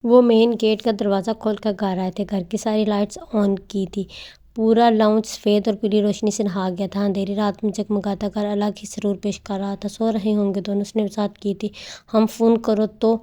وہ main gate کا دروازہ کھول کر گھر آئے تھے۔ گھر کی ساری لائٹس آن کی تھی۔ پورا لاؤنج سفید اور پیلی روشنی سے نہا گیا تھا۔ اندھیری رات میں جگمگاتا گھر الگ ہی سرور پیش کر رہا تھا۔ سو رہے ہوں گے دونوں، اس نے وضاحت کی تھی۔ ہم فون کرو تو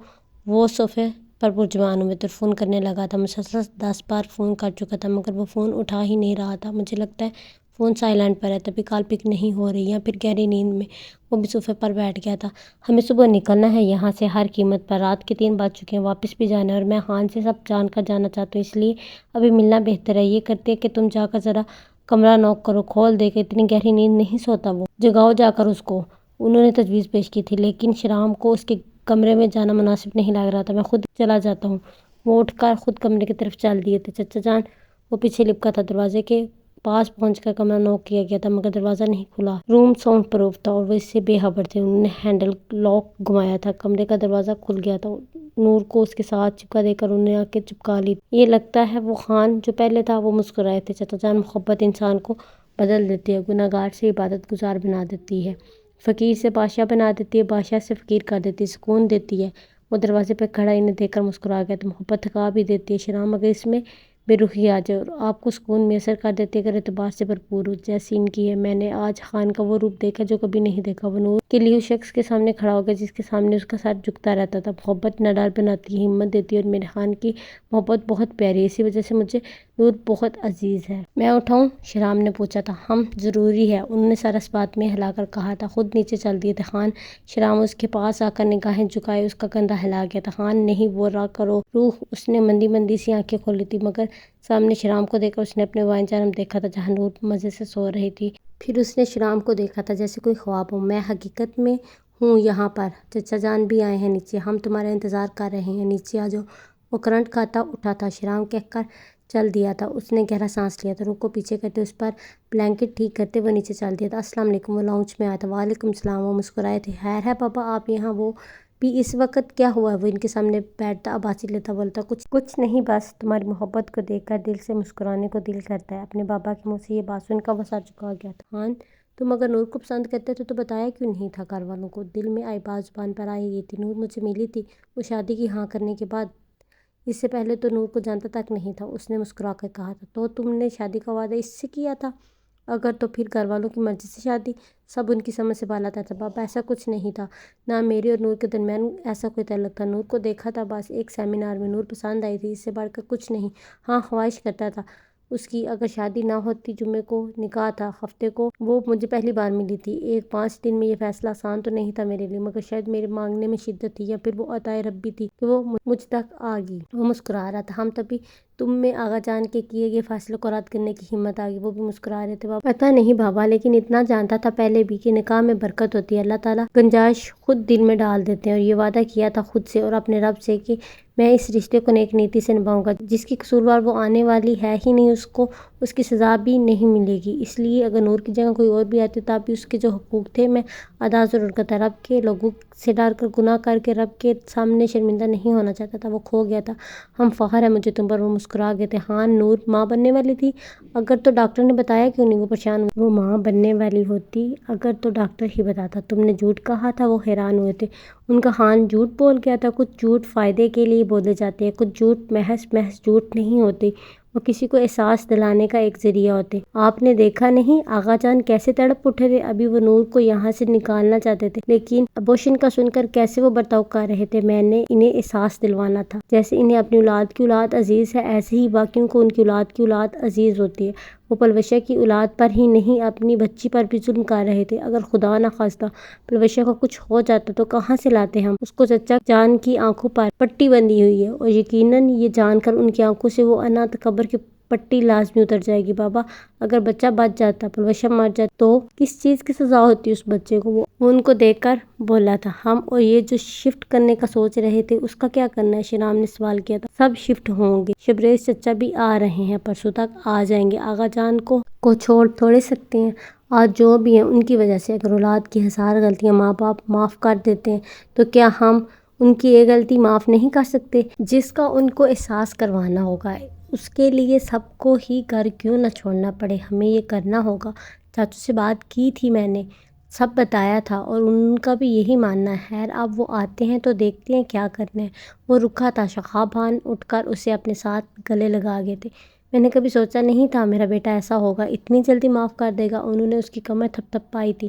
وہ صوفے پر پرجوان ہوئے تو فون کرنے لگا تھا۔ مسلسل 10 بار فون کر چکا تھا مگر وہ فون اٹھا ہی نہیں رہا تھا۔ مجھے لگتا ہے فون سائلنٹ پر ہے تبھی کال پک نہیں ہو رہی، یا پھر گہری نیند میں وہ بھی صوفے پر بیٹھ گیا تھا۔ ہمیں صبح نکلنا ہے یہاں سے ہر قیمت پر۔ رات کے 3 بج چکے ہیں، واپس بھی جانا ہے، اور میں خان سے سب جان کر جانا چاہتا ہوں، اس لیے ابھی ملنا بہتر ہے۔ یہ کرتے کہ تم جا کر ذرا کمرہ نوک کرو، کھول دے کہ اتنی گہری نیند نہیں سوتا وہ۔ جگاؤ جا کر اس کو۔ انہوں نے تجویز پیش کی تھی لیکن شیرام کو اس کے کمرے میں جانا مناسب نہیں لگ رہا تھا۔ میں خود چلا جاتا ہوں۔ وہ اٹھ کر خود کمرے کی طرف چل دیے تھے۔ چچا جان وہ پیچھے لپکا تھا۔ دروازے کے پاس پہنچ کر کمرہ نوک کیا گیا تھا مگر دروازہ نہیں کھلا۔ روم ساؤنڈ پروف تھا اور وہ اس سے بے خبر تھے۔ انہوں نے ہینڈل لاک گھمایا تھا، کمرے کا دروازہ کھل گیا تھا۔ نور کو اس کے ساتھ چپکا دے کر انہوں نے آنکھیں چپکا لی۔ یہ لگتا ہے وہ خان جو پہلے تھا وہ مسکرائے تھے۔ چچا جان، محبت انسان کو بدل دیتی ہے، گنہگار سے عبادت گزار بنا دیتی ہے، فقیر سے بادشاہ بنا دیتی ہے، بادشاہ سے فقیر کر دیتی ہے، سکون دیتی ہے۔ وہ دروازے پہ کھڑا انہیں دیکھ کر مسکرا گیا تو محبت تھکا بھی دیتی ہے شیرام، اگر اس میں بے رخی آ جائے اور آپ کو سکون میسر کر دیتی ہے، اگر اعتبار سے بھرپور ہو جیسی ان کی ہے۔ میں نے آج خان کا وہ روپ دیکھا جو کبھی نہیں دیکھا۔ وہ نور کے لیے اس شخص کے سامنے کھڑا ہو گیا جس کے سامنے اس کا سر جھکتا رہتا تھا۔ محبت نہ ڈر بناتی ہے، ہمت دیتی ہے، اور میرے خان کی محبت بہت پیاری ہے، اسی وجہ سے مجھے نور بہت عزیز ہے۔ میں اٹھاؤں؟ شیرام نے پوچھا تھا۔ ہم ضروری ہے، انہوں نے سر اس بات میں ہلا کر کہا تھا۔ خود نیچے چل دیے تھے خان۔ شیرام اس کے پاس آ کر نگاہیں جھکائے اس کا کندھا ہلا گیا تھا۔ خان نہیں، وہ را کرو روح۔ اس نے مندی مندی سی آنکھیں کھولی تھی مگر سامنے شیرام کو دیکھ کر اس نے اپنے وائن جانب دیکھا تھا جہاں نور مزے سے سو رہی تھی۔ پھر اس نے شیرام کو دیکھا تھا جیسے کوئی خواب ہو۔ میں حقیقت میں ہوں یہاں پر، چچا جان بھی آئے ہیں نیچے، ہم تمہارا انتظار کر رہے ہیں، نیچے آ جاؤ۔ وہ کرنٹ کھاتا اٹھا تھا، شیرام کہہ کر چل دیا تھا۔ اس نے گہرا سانس لیا تھا، روح کو پیچھے کرتے اس پر بلینکٹ ٹھیک کرتے وہ نیچے چل دیا تھا۔ السلام علیکم، وہ لاؤنج میں آیا تھا۔ وعلیکم السلام، وہ مسکرائے تھے۔ خیر ہے پاپا آپ یہاں؟ وہ بھی اس وقت؟ کیا ہوا؟ وہ ان کے سامنے بیٹھتا عباسی لیتا بولتا، کچھ نہیں، بس تمہاری محبت کو دیکھ کر دل سے مسکرانے کو دل کرتا ہے۔ اپنے بابا کے منہ سے یہ بات سن کر وہ سر جھکا گیا تھا۔ خان، تم اگر نور کو پسند کرتے تو بتایا کیوں نہیں تھا گھر والوں کو؟ دل میں آئی بات زبان پر آئی یہ تھی، نور مجھ سے ملی تھی وہ شادی کی ہاں کرنے کے بعد، اس سے پہلے تو نور کو جانتا تک نہیں تھا۔ اس نے مسکرا کر کہا تھا، تو تم نے شادی کا وعدہ اس سے کیا تھا؟ اگر تو پھر گھر والوں کی مرضی سے شادی؟ سب ان کی سمجھ سے بالا تر تھا بابا، ایسا کچھ نہیں تھا، نہ میرے اور نور کے درمیان ایسا کوئی تعلق تھا۔ نور کو دیکھا تھا بس ایک سیمینار میں، نور پسند آئی تھی، اس سے بڑھ کر کچھ نہیں۔ ہاں خواہش کرتا تھا اس کی اگر شادی نہ ہوتی، جمعے کو نکاح تھا، ہفتے کو وہ مجھے پہلی بار ملی تھی۔ ایک 5 دن میں یہ فیصلہ آسان تو نہیں تھا میرے لیے، مگر شاید میرے مانگنے میں شدت تھی یا پھر وہ عطائے رب بھی تھی کہ وہ مجھ تک آ گئی۔ وہ مسکرا رہا تھا۔ ہم تبھی تم میں آغا جان کے کیے گئے فیصلے کو رد کرنے کی ہمت آ گئی۔ وہ بھی مسکرا رہے تھے۔ بابا پتہ نہیں بابا، لیکن اتنا جانتا تھا پہلے بھی کہ نکاح میں برکت ہوتی ہے، اللہ تعالیٰ گنجائش خود دل میں ڈال دیتے ہیں، اور یہ وعدہ کیا تھا خود سے اور اپنے رب سے کہ میں اس رشتے کو نیک نیتی سے نبھاؤں گا۔ جس کی قصوروار وہ آنے والی ہے ہی نہیں، اس کو اس کی سزا بھی نہیں ملے گی۔ اس لیے اگر نور کی جگہ کوئی اور بھی آتی تب بھی اس کے جو حقوق تھے میں ادا ضرور کرتا۔ رب کے لوگوں سے ڈر کر گناہ کر کے رب کے سامنے شرمندہ نہیں ہونا چاہتا تھا، وہ کھو گیا تھا۔ ہم فخر ہے مجھے تم پر۔ وہ مسکرا گئے تھے۔ ہاں، نور ماں بننے والی تھی؟ اگر تو ڈاکٹر نے بتایا کیوں نہیں؟ وہ پریشان ہوئے۔ وہ ماں بننے والی ہوتی اگر تو ڈاکٹر ہی بتاتا۔ تم نے جھوٹ کہا تھا؟ وہ حیران ہوئے تھے۔ ان کا خان جھوٹ بول گیا تھا؟ کچھ جھوٹ فائدے کے لیے بولے جاتے ہیں، کچھ جھوٹ محض جھوٹ نہیں ہوتے، وہ کسی کو احساس دلانے کا ایک ذریعہ ہوتے۔ آپ نے دیکھا نہیں آغا جان کیسے تڑپ اٹھے تھے؟ ابھی وہ نور کو یہاں سے نکالنا چاہتے تھے لیکن ابوشن کا سن کر کیسے وہ برتاؤ کر رہے تھے۔ میں نے انہیں احساس دلوانا تھا جیسے انہیں اپنی اولاد کی اولاد عزیز ہے، ایسے ہی باقیوں کو ان کی اولاد کی اولاد عزیز ہوتی ہے۔ وہ پلوشہ کی اولاد پر ہی نہیں اپنی بچی پر بھی ظلم کر رہے تھے۔ اگر خدا نخواستہ پلوشہ کو کچھ ہو جاتا تو کہاں سے لاتے ہم اس کو؟ چچا جان کی آنکھوں پر پٹی بندھی ہوئی ہے اور یقیناً یہ جان کر ان کی آنکھوں سے وہ انا تکبر کی پٹی لازمی اتر جائے گی۔ بابا اگر بچہ بچ جاتا، پلوشہ مر جاتا تو کس چیز کی سزا ہوتی اس بچے کو؟ وہ ان کو دیکھ کر بولا تھا۔ ہم اور یہ جو شفٹ کرنے کا سوچ رہے تھے اس کا کیا کرنا ہے؟ شیرام نے سوال کیا تھا۔ سب شفٹ ہوں گے، شبریز چچا بھی آ رہے ہیں، پرسوں تک آ جائیں گے۔ آغا جان کو چھوڑ تھوڑے سکتے ہیں، آج جو بھی ہیں ان کی وجہ سے۔ اگر اولاد کی ہزار غلطیاں ماں باپ معاف کر دیتے ہیں تو کیا ہم ان کی ایک غلطی معاف نہیں کر سکتے؟ جس کا ان کو احساس کروانا ہوگا، اس کے لیے سب کو ہی گھر کیوں نہ چھوڑنا پڑے، ہمیں یہ کرنا ہوگا۔ چاچو سے بات کی تھی میں نے، سب بتایا تھا اور ان کا بھی یہی ماننا ہے۔ خیر اب وہ آتے ہیں تو دیکھتے ہیں کیا کرنا ہے۔ وہ رکا تھا، شہاب خان اٹھ کر اسے اپنے ساتھ گلے لگا گئے تھے۔ میں نے کبھی سوچا نہیں تھا میرا بیٹا ایسا ہوگا، اتنی جلدی معاف کر دے گا۔ انہوں نے اس کی کمر تھپ تھپ پائی تھی۔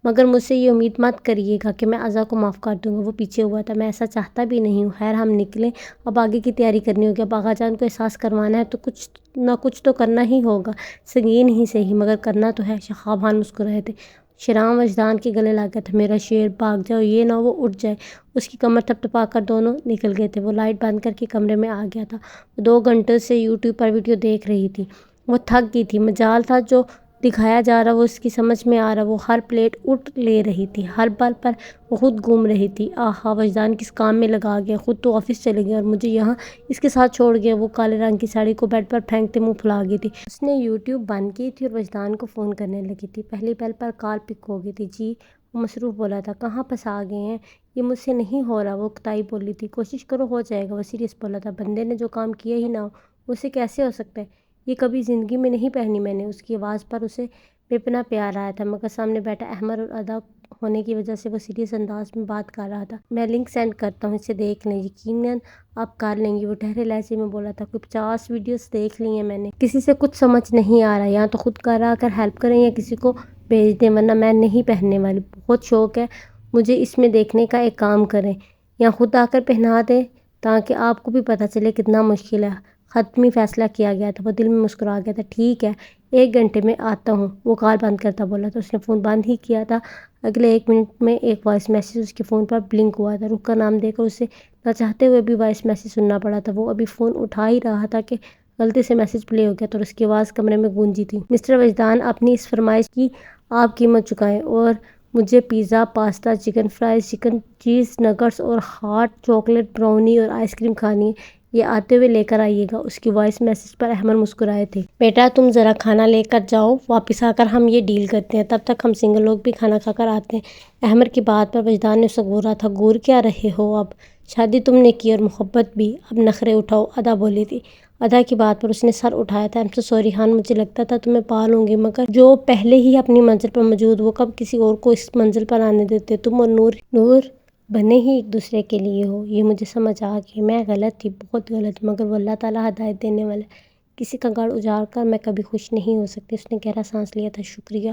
مگر مجھ سے یہ امید مت کریے گا کہ میں اذا کو معاف کر دوں گا، وہ پیچھے ہوا تھا، میں ایسا چاہتا بھی نہیں ہوں۔ خیر ہم نکلیں، اب آگے کی تیاری کرنی ہوگی۔ اب آغا جان کو احساس کروانا ہے تو کچھ نہ کچھ تو کرنا ہی ہوگا، سنگین ہی صحیح مگر کرنا تو ہے۔ شہاب خان مسکرائے تھے۔ شیرام وجدان کے گلے لگ گیا تھا، میرا شیر بھاگ جاؤ، یہ نہ وہ اٹھ جائے۔ اس کی کمر تھپ تھپا کر دونوں نکل گئے تھے۔ وہ لائٹ بند کر کے کمرے میں آ گیا تھا۔ وہ 2 گھنٹے سے یوٹیوب پر ویڈیو دیکھ رہی تھی۔ وہ تھک گئی تھی، مجال تھا جو دکھایا جا رہا وہ اس کی سمجھ میں آ رہا۔ وہ ہر پلیٹ اٹھ لے رہی تھی، ہر بل پر وہ خود گھوم رہی تھی۔ آہا وجدان کس کام میں لگا گیا، خود تو آفس چلے گیا اور مجھے یہاں اس کے ساتھ چھوڑ گیا۔ وہ کالے رنگ کی ساڑی کو بیڈ پر پھینکتے منہ پھلا گئی تھی۔ اس نے یوٹیوب بند کی تھی اور وجدان کو فون کرنے لگی تھی۔ پہلی بیل پر کال پک ہو گئی تھی۔ جی، وہ مصروف بولا تھا۔ کہاں پھنسا گئے ہیں؟ یہ مجھ سے نہیں ہو رہا، وہ کتائی بولی تھی۔ کوشش کرو ہو جائے گا، وہ سیریس بولا تھا۔ بندے نے جو کام کیا ہی نہ ہو اسے کیسے ہو سکتا ہے؟ یہ کبھی زندگی میں نہیں پہنی میں نے۔ اس کی آواز پر اسے بے پناہ پیار آیا تھا، مگر سامنے بیٹھا احمد اور ادا ہونے کی وجہ سے وہ سیریس انداز میں بات کر رہا تھا۔ میں لنک سینڈ کرتا ہوں، اسے دیکھ لیں، یقیناً آپ کر لیں گی، وہ ٹھہرے لہجے میں بولا تھا۔ کوئی 50 ویڈیوز دیکھ لی ہیں میں نے، کسی سے کچھ سمجھ نہیں آ رہا، یا تو خود کرا کر ہیلپ کریں یا کسی کو بھیج دیں، ورنہ میں نہیں پہننے والی۔ بہت شوق ہے مجھے اس میں دیکھنے کا، ایک کام کریں یا خود آ کر پہنا دیں تاکہ آپ کو بھی پتہ چلے کتنا مشکل ہے۔ حتمی فیصلہ کیا گیا تھا۔ وہ دل میں مسکرا گیا تھا۔ ٹھیک ہے، 1 گھنٹے میں آتا ہوں، وہ کال بند کرتا بولا تھا۔ اس نے فون بند ہی کیا تھا۔ اگلے 1 منٹ میں ایک وائس میسیج اس کے فون پر بلنک ہوا تھا۔ رخ کا نام دے کر اسے نہ چاہتے ہوئے بھی وائس میسیج سننا پڑا تھا۔ وہ ابھی فون اٹھا ہی رہا تھا کہ غلطی سے میسیج پلے ہو گیا تو اس کی آواز کمرے میں گونجی تھی۔ مسٹر وجدان، اپنی اس فرمائش کی آپ قیمت چکائیں اور مجھے pizza, pasta, chicken fries, chicken چیز نگٹس اور ہاٹ چاکلیٹ براؤنی اور آئس کریم کھانی ہے، یہ آتے ہوئے لے کر آئیے گا۔ اس کی وائس میسیج پر احمد مسکرائے تھے۔ بیٹا تم ذرا کھانا لے کر جاؤ، واپس آ کر ہم یہ ڈیل کرتے ہیں، تب تک ہم سنگل لوگ بھی کھانا کھا کر آتے ہیں۔ احمد کی بات پر وجدان نے اسے گھورا تھا۔ گور کیا رہے ہو؟ اب شادی تم نے کی اور محبت بھی، اب نخرے اٹھاؤ، ادا بولی تھی۔ ادا کی بات پر اس نے سر اٹھایا تھا۔ I'm so sorry خان، مجھے لگتا تھا تمہیں پا لوں گی، مگر جو پہلے ہی اپنی منزل پر موجود، وہ کب کسی اور کو اس منزل پر آنے دیتے؟ تم اور نور بنے ہی ایک دوسرے کے لیے ہو، یہ مجھے سمجھ آ گئی۔ میں غلط تھی، بہت غلط، مگر وہ اللہ تعالیٰ ہدایت دینے والا ہے۔ کسی کا گھر اجاڑ کر میں کبھی خوش نہیں ہو سکتی۔ اس نے گہرا سانس لیا تھا۔ شکریہ،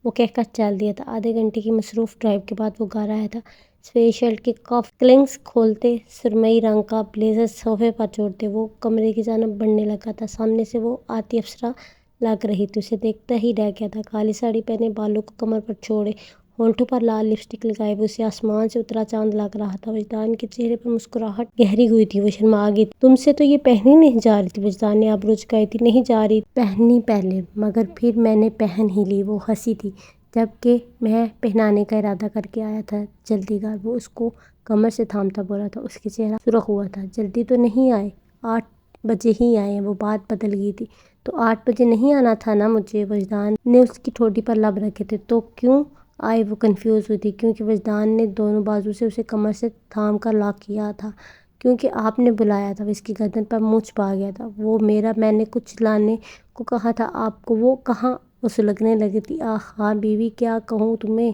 وہ کہہ کر چل دیا تھا۔ آدھے گھنٹے کی مصروف ڈرائیو کے بعد وہ گھر آیا تھا۔ سفید شرٹ کے کف کلنگز کھولتے، سرمئی رنگ کا بلیزر صوفے پر چھوڑتے وہ کمرے کی جانب بڑھنے لگا تھا۔ سامنے سے وہ آتی افسرا لگ رہی تھی، اسے دیکھتا ہی رہ گیا تھا۔ کالی ساڑی پہنے، بالوں کو کمر پر چھوڑے، ہونٹوں پر لال لپسٹک لگائے، وہ اسے آسمان سے اترا چاند لگ رہا تھا۔ وجدان کے چہرے پر مسکراہٹ گہری ہوئی تھی، وہ شرما گئی تھی۔ تم سے تو یہ پہنی نہیں جا رہی تھی، وجدان نے آبرو جھکائی تھی۔ نہیں جا رہی، پہنی پہلے، مگر پھر میں نے پہن ہی لی۔ وہ ہنسی تھی۔ جبکہ میں پہنانے کا ارادہ کر کے آیا تھا، جلدی کر، وہ اس کو کمر سے تھامتا بولا تھا۔ اس کے چہرہ سرخ ہوا تھا۔ جلدی تو نہیں آئے، 8 بجے ہی آئے ہیں۔ وہ بات بدل گئی تھی۔ تو 8 بجے نہیں آنا تھا نا مجھے؟ وجدان نے اس کی ٹھوڈی پر لب رکھے تھے۔ تو کیوں آئے؟ وہ کنفیوز ہوئی تھی۔ کیونکہ وجدان نے دونوں بازو سے اسے کمر سے تھام کر لاک کیا تھا۔ کیونکہ آپ نے بلایا تھا۔ وہ اس کی گردن پر منہ چھپا گیا تھا۔ وہ میں نے کچھ لانے کو کہا تھا آپ کو، وہ کہاں؟ وہ سلگنے لگی تھی۔ آہا بیوی، کیا کہوں تمہیں؟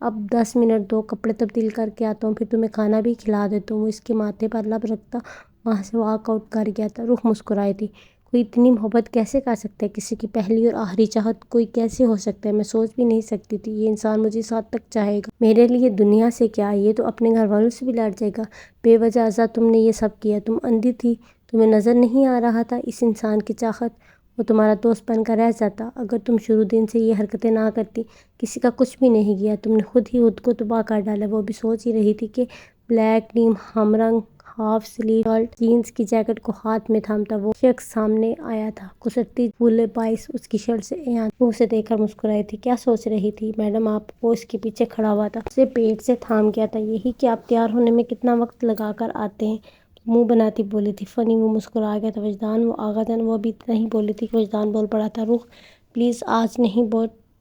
اب 10 منٹ دو، کپڑے تبدیل کر کے آتا ہوں، پھر تمہیں کھانا بھی کھلا دیتا ہوں۔ وہ اس کے ماتھے پر لب رکھتا وہاں سے واک آؤٹ کر گیا تھا۔ رخ مسکرائی تھی۔ کوئی اتنی محبت کیسے کر سکتا ہے؟ کسی کی پہلی اور آخری چاہت کوئی کیسے ہو سکتا ہے؟ میں سوچ بھی نہیں سکتی تھی یہ انسان مجھے اس حد تک چاہے گا۔ میرے لیے دنیا سے کیا، یہ تو اپنے گھر والوں سے بھی لڑ جائے گا۔ بے وجہ ازا تم نے یہ سب کیا، تم اندھی تھی، تمہیں نظر نہیں آ رہا تھا اس انسان کی چاہت؟ وہ تمہارا دوست بن کر رہ جاتا اگر تم شروع دن سے یہ حرکتیں نہ کرتی۔ کسی کا کچھ بھی نہیں کیا، تم نے خود ہی خود کو تباہ کر ڈالا۔ وہ بھی سوچ ہی رہی تھی کہ بلیک نیم ہم رنگ ہاف سلیو شرٹ، جینز کی جیکٹ کو ہاتھ میں تھامتا وہ شخص سامنے آیا تھا۔ کسرتی پھولے باعث اس کی شرٹ سے ایان وہ اسے دیکھ کر مسکرائی تھی۔ کیا سوچ رہی تھی میڈم آپ؟ وہ اس کے پیچھے کھڑا ہوا تھا، اسے پیٹ سے تھام گیا تھا۔ یہی کہ آپ تیار ہونے میں کتنا وقت لگا کر آتے ہیں؟ منہ بناتی بولی تھی۔ فنی، وہ مسکرا گیا تھا۔ وجدان، وہ آغا جان، وہ ابھی اتنا ہی بولی تھی کہ وجدان بول پڑا تھا۔ رخ پلیز آج نہیں،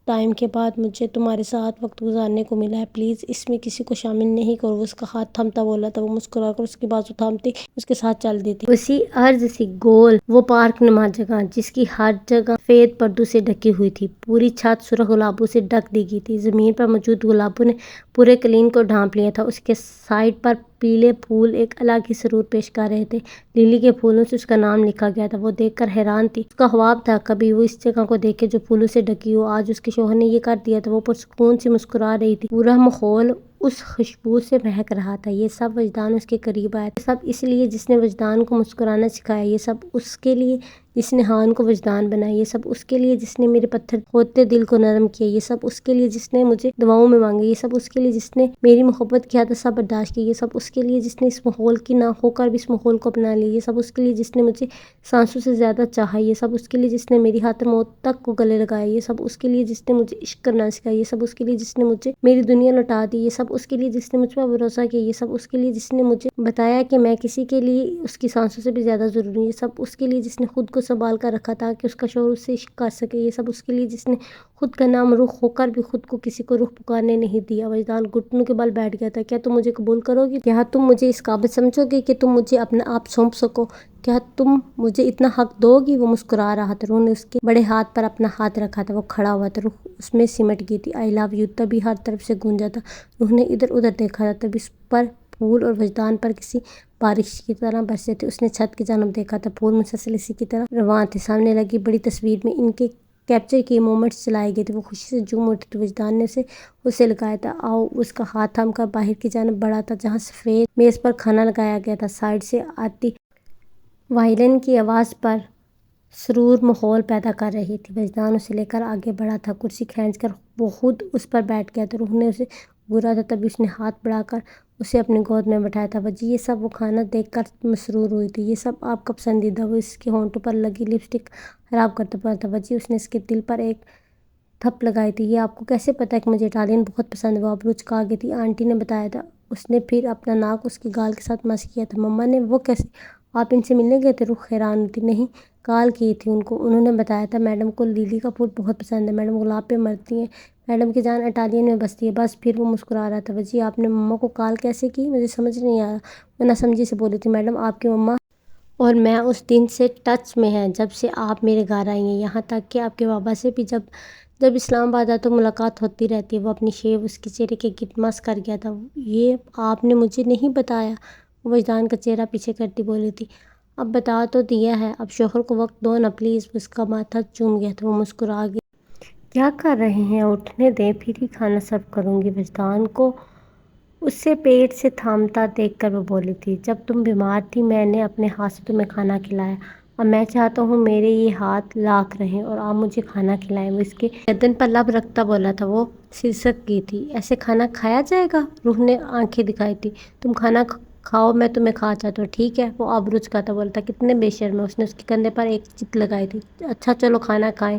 ٹائم کے بعد مجھے تمہارے ساتھ وقت گزارنے کو ملا ہے، پلیز اس میں کسی کو شامل نہیں کرو۔ اس کا ہاتھ تھمتا بولا تھا، وہ مسکرا کر اس کی بازو تھامتی اس کے ساتھ چل دی تھی۔ اسی عرض سی گول وہ پارک نما جگہ جس کی ہر جگہ سفید پردوں سے ڈھکی ہوئی تھی، پوری چھت سرخ گلابوں سے ڈھک دی گئی تھی۔ زمین پر موجود گلابوں نے پورے کلین کو ڈھانپ لیا تھا۔ اس کے سائڈ پر پیلے پھول ایک الگ ہی سرور پیش کر رہے تھے۔ لیلی کے پھولوں سے اس کا نام لکھا گیا تھا۔ وہ دیکھ کر حیران تھی۔ اس کا خواب تھا کبھی وہ اس جگہ کو دیکھے جو پھولوں سے ڈھکی ہو۔ آج اس کے شوہر نے یہ کر دیا تھا۔ وہ پرسکون سے مسکرا رہی تھی۔ پورا ماحول اس خوشبو سے مہک رہا تھا۔ یہ سب وجدان اس کے قریب آیا تھا۔ یہ سب اس لیے جس نے وجدان کو مسکرانا سکھایا۔ یہ سب اس کے لیے جس نے ہان کو وجدان بنایا۔ یہ سب اس کے لیے جس نے میرے پتھر ہوتے دل کو نرم کیا۔ یہ سب اس کے لیے جس نے مجھے دعاؤں میں مانگا۔ یہ سب اس کے لیے جس نے میری محبت کی حد تک برداشت کی۔ یہ سب اس کے لیے جس نے اس ماحول کی نہ ہو کر بھی اس ماحول کو اپنا لیا۔ یہ سب اس کے لیے جس نے مجھے سانسوں سے زیادہ چاہا۔ یہ سب اس کے لیے جس نے میری خاطر موت تک کو گلے لگایا۔ یہ سب اس کے لیے جس نے مجھے عشق کرنا سکھایا۔ یہ سب اس کے لیے جس نے مجھے میری دنیا لوٹا دی۔ یہ سب اس کے لیے جس نے مجھ پر بھروسہ کیا۔ یہ سب اس کے لیے جس نے مجھے بتایا کہ میں کسی کے لیے اس کی سانسوں سے بھی زیادہ ضروری ہوں۔ یہ سب اس کے لیے جس نے خود کو سنبھال کر رکھا تاکہ اس کا شوہر اس سے عشق کر سکے۔ یہ سب اس کے لیے جس نے خود کا نام روح ہو کر بھی خود کو کسی کو روح پکارنے نہیں دیا۔ وجدان گھٹنوں کے بل بیٹھ گیا تھا۔ کیا تم مجھے قبول کرو گی؟ کیا تم مجھے اس قابل سمجھو گے کہ تم مجھے اپنا آپ سونپ سکو؟ کیا تم مجھے اتنا حق دو گی؟ وہ مسکرا رہا تھا۔ روح نے اس کے بڑے ہاتھ پر اپنا ہاتھ رکھا تھا۔ وہ کھڑا ہوا تھا۔ روح اس میں سمٹ گئی تھی۔ آئی لو یو تبھی ہر طرف سے گونجا تھا۔ روح نے ادھر ادھر دیکھا تھا۔ تب اس پر پھول اور وجدان پر کسی بارش کی طرح برسے تھے۔ اس نے چھت کی جانب دیکھا تھا۔ پھول مسلسل اسی کی طرح رواں تھے۔ سامنے لگی بڑی تصویر میں ان کے کیپچر کیے مومنٹس چلائے گئے تھے۔ وہ خوشی سے جھوم اٹھی تو وجدان نے اسے لگایا تھا۔ آؤ اس کا ہاتھ تھام کر باہر کی جانب بڑھا تھا جہاں سفید میز پر کھانا لگایا گیا تھا۔ سائیڈ سے آتی وائلن کی آواز پر سرور ماحول پیدا کر رہی تھی۔ وجدان اسے لے کر آگے بڑھا تھا۔ کرسی کھینچ کر وہ خود اس پر بیٹھ گیا تھا۔ روح نے اسے گھورا تھا تبھی اس نے ہاتھ بڑھا کر اسے اپنی گود میں بٹھایا تھا۔ وجہ یہ سب وہ کھانا دیکھ کر مسرور ہوئی تھی۔ یہ سب آپ کا پسندیدہ؟ وہ اس کے ہونٹوں پر لگی لپسٹک خراب کرتا پڑا تھا۔ وجہ اس نے اس کے دل پر ایک تھپ لگائی تھی۔ یہ آپ کو کیسے پتہ ہے کہ مجھے اٹالین بہت پسند ہے؟ وہ ابرو چکا گئی تھی۔ آنٹی نے بتایا تھا۔ اس نے پھر اپنا ناک اس کی گال کے ساتھ مس کیا تھا۔ مما نے؟ وہ کیسے؟ آپ ان سے ملنے گئے تھے؟ روح حیران ہوئی تھی۔ نہیں، کال کی تھی ان کو، انہوں نے بتایا تھا میڈم کو لیلی کا پھول بہت پسند ہے، میڈم گلاب پہ مرتی ہیں، میڈم کی جان اٹالین میں بستی ہے۔ بس پھر وہ مسکرا رہا تھا۔ وجہ آپ نے مما کو کال کیسے کی؟ مجھے سمجھ نہیں آیا۔ وہ ناسمجھی سے بولی تھی۔ میڈم آپ کی مما اور میں اس دن سے ٹچ میں ہیں جب سے آپ میرے گھر آئی ہیں، یہاں تک کہ آپ کے بابا سے بھی جب اسلام آباد آتا تو ملاقات ہوتی رہتی ہے۔ وہ اپنی شیو اس کے چہرے کے گرد مس کر گیا تھا۔ یہ آپ نے مجھے نہیں بتایا؟ وہ وجدان کا چہرہ پیچھے کرتی بولی تھی۔ اب بتا تو دیا ہے، اب شوہر کو وقت دو نا پلیز۔ اس کا ماتھا چوم گیا تھا۔ وہ مسکرا گئی۔ کیا کر رہے ہیں؟ اٹھنے دیں، پھر ہی کھانا سرو کروں گی۔ وجدان کو اس سے پیٹ سے تھامتا دیکھ کر وہ بولی تھی۔ جب تم بیمار تھی میں نے اپنے ہاتھ سے تمہیں کھانا کھلایا، اب میں چاہتا ہوں میرے یہ ہاتھ لاکھ رہیں اور آپ مجھے کھانا کھلائیں۔ وہ اس کے گردن پر لب رکھتا بولا تھا۔ وہ سرسک گئی تھی۔ ایسے کھانا کھایا جائے گا؟ روح نے آنکھیں دکھائی تھی۔ تم کھانا کھاؤ، میں تمہیں کھا چاہتا ہوں، ٹھیک ہے؟ وہ ابرو چکاتا بولا تھا۔ کتنے بے شرم ہیں۔ اس نے اس کے کندھے پر ایک چت لگائی تھی۔ اچھا چلو کھانا کھائیں۔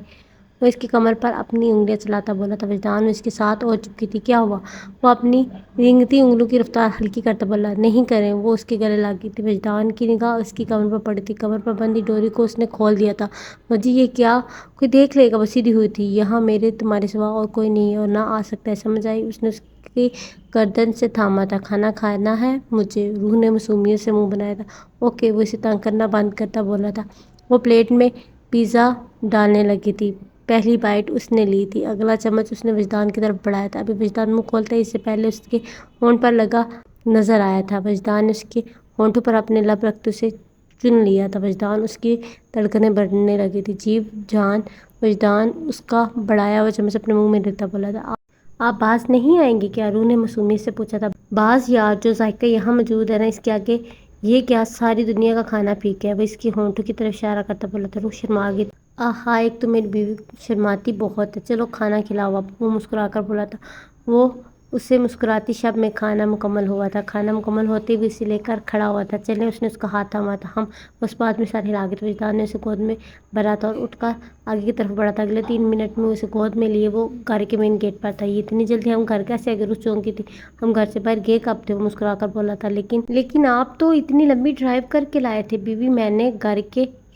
وہ اس کی کمر پر اپنی انگلیاں چلاتا بولا تھا۔ وجدان اس کے ساتھ ہو چکی تھی۔ کیا ہوا؟ وہ اپنی رینگتی انگلیوں کی رفتار ہلکی کرتا بولا۔ نہیں کریں۔ وہ اس کے گلے لگ گئی تھی۔ وجدان کی نگاہ اس کی کمر پر پڑی تھی۔ کمر پر بندھی ڈوری کو اس نے کھول دیا تھا۔ وجہ یہ کیا؟ کوئی دیکھ لے گا۔ وہ سیدھی ہوئی تھی۔ یہاں میرے تمہارے سوا اور کوئی نہیں ہے اور نہ آ سکتا ہے، سمجھ آئی؟ اس نے اس کی گردن سے تھاما تھا۔ کھانا کھانا ہے مجھے؟ روح نے معصومیت سے منہ بنایا تھا۔ اوکے۔ وہ اسے تنگ کرنا بند کرتا بولا تھا۔ وہ پلیٹ میں پیزا ڈالنے لگی تھی۔ پہلی بائٹ اس نے لی تھی۔ اگلا چمچ اس نے وجدان کی طرف بڑھایا تھا۔ ابھی وجدان منہ کھولتا ہی اس سے پہلے اس کے ہونٹ پر لگا نظر آیا تھا۔ وجدان نے اس کے ہونٹوں پر اپنے لب رکھتے اسے چن لیا تھا۔ وجدان اس کی دھڑکنیں بڑھنے لگی تھی۔ جیب جان۔ وجدان اس کا بڑھایا ہوا چمچ اپنے منہ میں لیتا بولا تھا۔ آپ باز نہیں آئیں گے کیا؟ روح نے معصومیت سے پوچھا تھا۔ باز یار، جو ذائقہ یہاں موجود ہے نا، اس کے آگے یہ کیا ساری دنیا کا کھانا پھیکا ہے؟ وہ اس کی ہونٹوں کی طرف اشارہ کرتا بولا تھا۔ روح شرما گئی۔ آہا، ایک تو میری بیوی شرماتی بہت ہے، چلو کھانا کھلاؤ اب۔ وہ مسکرا کر بولا تھا۔ وہ اسے مسکراتی شب میں کھانا مکمل ہوا تھا۔ کھانا مکمل ہوتے بھی اسے لے کر کھڑا ہوا تھا۔ چلیں۔ اس نے اس کا ہاتھ تھاما تھا۔ ہم اس بات میں سر ہلا گئے تھے۔ وجدان نے اسے گود میں بھرا تھا اور اٹھ کر آگے کی طرف بڑھا تھا۔ اگلے 3 منٹ میں اسے گود میں لیے وہ گھر کے مین گیٹ پر تھا۔ یہ اتنی جلدی ہم گھر کیسے آ گئے؟ روح چونکی تھی۔ ہم گھر سے باہر گئے کب تھے؟ وہ مسکرا کر بولا تھا۔ لیکن آپ تو اتنی لمبی ڈرائیو کر کے لائے تھے بیوی، میں نے گھر کے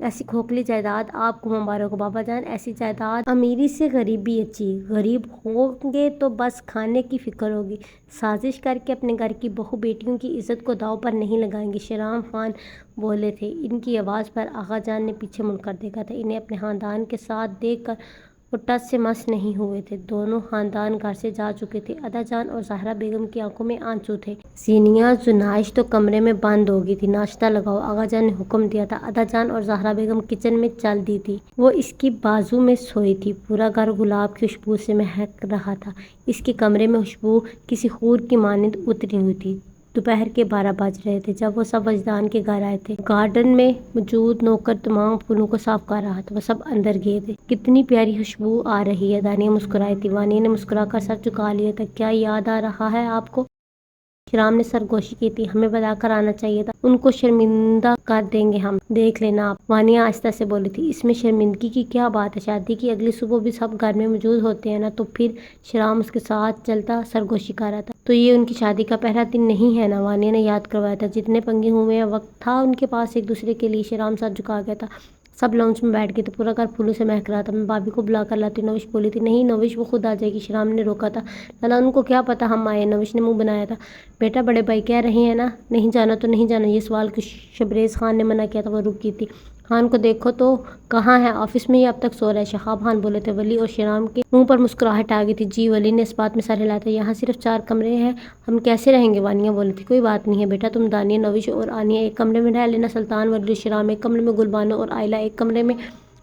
ایسی کھوکھلی جائیداد آپ کو مبارک ہو بابا جان، ایسی جائیداد امیری سے غریبی اچھی، غریب ہوں گے تو بس کھانے کی فکر ہوگی، سازش کر کے اپنے گھر کی بہو بیٹیوں کی عزت کو داؤ پر نہیں لگائیں گے۔ شیرام خان بولے تھے۔ ان کی آواز پر آغا جان نے پیچھے مڑ کر دیکھا تھا۔ انہیں اپنے خاندان کے ساتھ دیکھ کر وہ ٹس سے مس نہیں ہوئے تھے۔ دونوں خاندان گھر سے جا چکے تھے۔ ادا جان اور زہرا بیگم کی آنکھوں میں آنسو تھے۔ سینیاں زنائش تو کمرے میں بند ہو گئی تھی۔ ناشتہ لگاؤ، آغا جان نے حکم دیا تھا۔ ادا جان اور زہرا بیگم کچن میں چل دی تھی۔ وہ اس کی بازو میں سوئی تھی۔ پورا گھر گلاب کی خوشبو سے مہک رہا تھا۔ اس کے کمرے میں خوشبو کسی حور کی مانند اتری ہوئی تھی۔ دوپہر کے 12 بج رہے تھے جب وہ سب وجدان کے گھر آئے تھے۔ گارڈن میں موجود نوکر تمام پھولوں کو صاف کر رہا تھا۔ وہ سب اندر گئے تھے۔ کتنی پیاری خوشبو آ رہی ہے، دانیہ مسکرائی تھی۔ وانیہ نے مسکرا کر سر جھکا لیا تھا۔ کیا یاد آ رہا ہے آپ کو؟ شیرام نے سرگوشی کی تھی۔ ہمیں بتا کر آنا چاہیے تھا۔ ان کو شرمندہ کر دیں گے ہم، دیکھ لینا آپ۔ وانیہ آہستہ سے بولی تھی۔ اس میں شرمندگی کی کیا بات ہے؟ شادی کی اگلی صبح بھی سب گھر میں موجود ہوتے ہیں نا۔ تو پھر شیرام اس کے ساتھ چلتا سرگوشی کر رہا تھا۔ تو یہ ان کی شادی کا پہلا دن نہیں ہے نا؟ وانیہ نے یاد کروایا تھا۔ جتنے پنگے ہوئے ہیں وقت تھا ان کے پاس ایک دوسرے کے لیے۔ شیرام سر جھکا گیا تھا۔ سب لاؤنج میں بیٹھ گئے تھے۔ پورا گھر پھولوں سے مہک رہا تھا۔ میں بھابھی کو بلا کر لاتی ہوں، نوش بولی تھی۔ نہیں نوش، وہ خود آ جائے گی، شیرام نے روکا تھا۔ لالا ان کو کیا پتا ہم آئے، نوش نے منہ بنایا تھا۔ بیٹا بڑے بھائی کہہ رہے ہیں نا نہیں جانا تو نہیں جانا۔ یہ سوال کو شبریز خان نے منع کیا تھا۔ وہ رک گئی تھی۔ خان کو دیکھو تو کہاں ہے؟ آفس میں ہی اب تک سو رہا ہے، شہاب خان بولے تھے۔ ولی اور شیرام کے منہ پر مسکراہٹ آ گئی تھی۔ جی، ولی نے اس بات میں سر ہلایا تھا۔ یہاں صرف 4 کمرے ہیں، ہم کیسے رہیں گے؟ وانیہ بولی تھی۔ کوئی بات نہیں ہے بیٹا، تم دانیہ، نوش اور آنیہ ایک کمرے میں رہ لینا۔ سلطان، ولی اور شیرام ایک کمرے میں، گلبانو اور آئلہ ایک کمرے میں،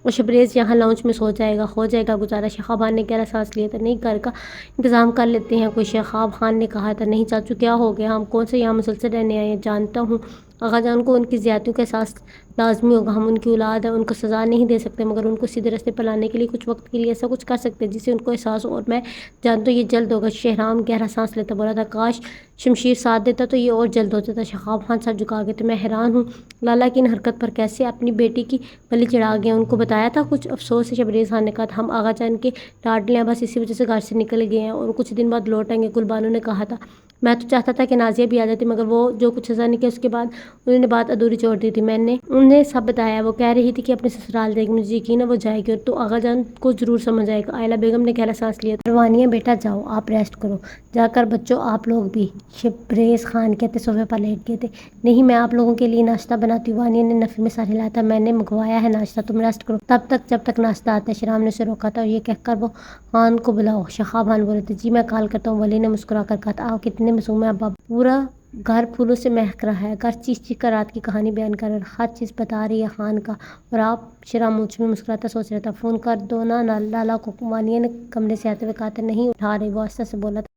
اور شبریز یہاں لاؤنج میں سو جائے گا۔ ہو جائے گا گزارا؟ شہاب خان نے گہرا سانس لیا تھا۔ نہیں، گھر کا انتظام کر لیتے ہیں کوئی، شہاب خان نے کہا تھا۔ نہیں چاچو، کیا ہو گیا؟ ہم کون سے یہاں مسلسل رہنے آئے ہیں؟ جانتا ہوں آغا جان کو ان کی زیادتیوں کا احساس لازمی ہوگا، ہم ان کی اولاد ہیں، ان کو سزا نہیں دے سکتے، مگر ان کو سیدھے راستے پر لانے کے لیے کچھ وقت کے لیے ایسا کچھ کر سکتے ہیں جسے ان کو احساس ہو، اور میں جانتا ہوں یہ جلد ہوگا۔ شیرام گہرا سانس لیتا بولا تھا۔ کاش شمشیر ساتھ دیتا تو یہ اور جلد ہوتا تھا۔ شہاب خان سر جھکا گئے تھے۔ میں حیران ہوں لالا کی ان حرکت پر، کیسے اپنی بیٹی کی بلی چڑھا گئے؟ ان کو بتایا تھا کچھ؟ افسوس سے شبریز خان نے کہا تھا۔ ہم آغا جان کے لاڈلے ہیں، بس اسی وجہ سے گھر سے نکل گئے ہیں اور کچھ دن بعد لوٹ آئیں گے۔ گلبانو نے کہا تھا۔ میں تو چاہتا تھا کہ نازیہ بھی آ جاتی، مگر وہ جو کچھ سزا نکلی اس کے بعد انہوں نے بات ادھوری چھوڑ دی تھی۔ میں نے انہیں سب بتایا، وہ کہہ رہی تھی کہ اپنے سسرال جائے گی، مجھے یقین ہے وہ جائے گی، اور تو آغا جان کو ضرور سمجھ آئے گا۔ آئلہ بیگم نے گہرا سانس لیا تھا۔ وانیہ بیٹا جاؤ، آپ ریسٹ کرو، جا کر بچوں آپ لوگ بھی۔ شبریز خان کہتے صوفے پر لیٹ گئے تھے۔ نہیں، میں آپ لوگوں کے لیے ناشتہ بناتی ہوں۔ وانیہ نے نفی میں سر ہلایا تھا۔ میں نے منگوایا ہے ناشتہ، تم ریسٹ کرو تب تک جب تک ناشتہ آتا ہے۔ شیرام نے اسے روکا تھا۔ اور یہ کہہ کر وہ خان کو بلاؤ، شہاب خان بولے تھے۔ جی میں کال کرتا ہوں، ولی نے مسکرا کر کہا تھا۔ آپ کتنے معصوم ہیں ابا۔ پورا گھر پھولوں سے مہک رہا ہے، گھر چیخ چیخ کر رات کی کہانی بیان کر رہا ہے، ہر چیز بتا رہی ہے خان کا، اور آپ؟ شیرام مونچھ میں مسکراتا سوچ رہا تھا۔ فون کر دو نا لالا کو، وانیہ نے کمرے سے آتے ہوئے کہا تھا۔ نہیں اٹھا رہی، وہ آہستہ سے بولا تھا۔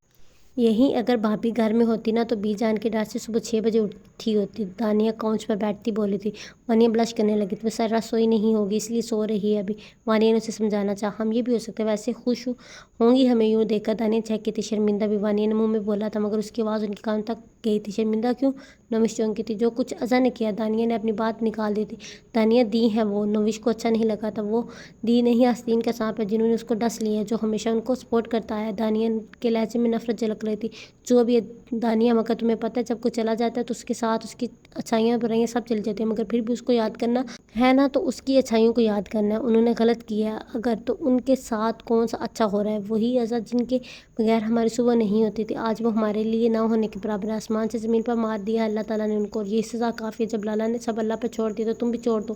یہیں اگر بھابھی گھر میں ہوتی نا تو بی جان کے ڈر سے صبح 6 بجے اٹھی ہوتی۔ دانیہ کاؤنچ پر بیٹھتی بولی تھی۔ وانیہ بلش کرنے لگی تھی۔ وہ سر سوئی نہیں ہوگی اس لیے سو رہی ہے ابھی، وانیہ نے اسے سمجھانا چاہا۔ ہم یہ بھی ہو سکتا ہے، ویسے خوش ہوں گی ہمیں یوں دیکھ کر؟ دانیہ چہکی تھی۔ شرمندہ بھی، وانیہ نے منہ میں بولا تھا، مگر اس کی آواز ان کے کانوں تک گئی تھی۔ شرمندہ کیوں؟ نوش چونکی تھی۔ جو کچھ ازا نے کیا، دانیہ نے اپنی بات نکال دی تھی۔ دانیہ دی ہے وہ، نوش کو اچھا نہیں لگا تھا۔ وہ دی نہیں، آستین کا سانپ ہے، جنہوں نے اس کو ڈس لیا ہے، جو ہمیشہ ان کو سپورٹ کرتا آیا ہے۔ دانیہ کے لہجے میں نفرت جھلک رہی تھی۔ جو بھی دانیہ، مگر تمہیں پتہ ہے جب کوئی چلا جاتا ہے تو اس کے ساتھ اس کی اچھائیاں برائیاں سب چلی جاتی ہیں، مگر پھر بھی اس کو یاد کرنا ہے نا، تو اس کی اچھائیوں کو یاد کرنا ہے۔ انہوں نے غلط کیا ہے اگر، تو ان کے ساتھ کون سا اچھا ہو رہا ہے؟ وہی ازا جن کے بغیر ہماری صبح نہیں ہوتی تھی، آج وہ ہمارے لیے نہ ہونے کے برابر ہے۔ آسمان سے زمین پر مار دیا ہے اللہ تعالیٰ نے ان کو، اور یہ سزا کافی ہے۔ جب لالا نے سب اللہ پہ چھوڑ دیا تو تم بھی چھوڑ دو،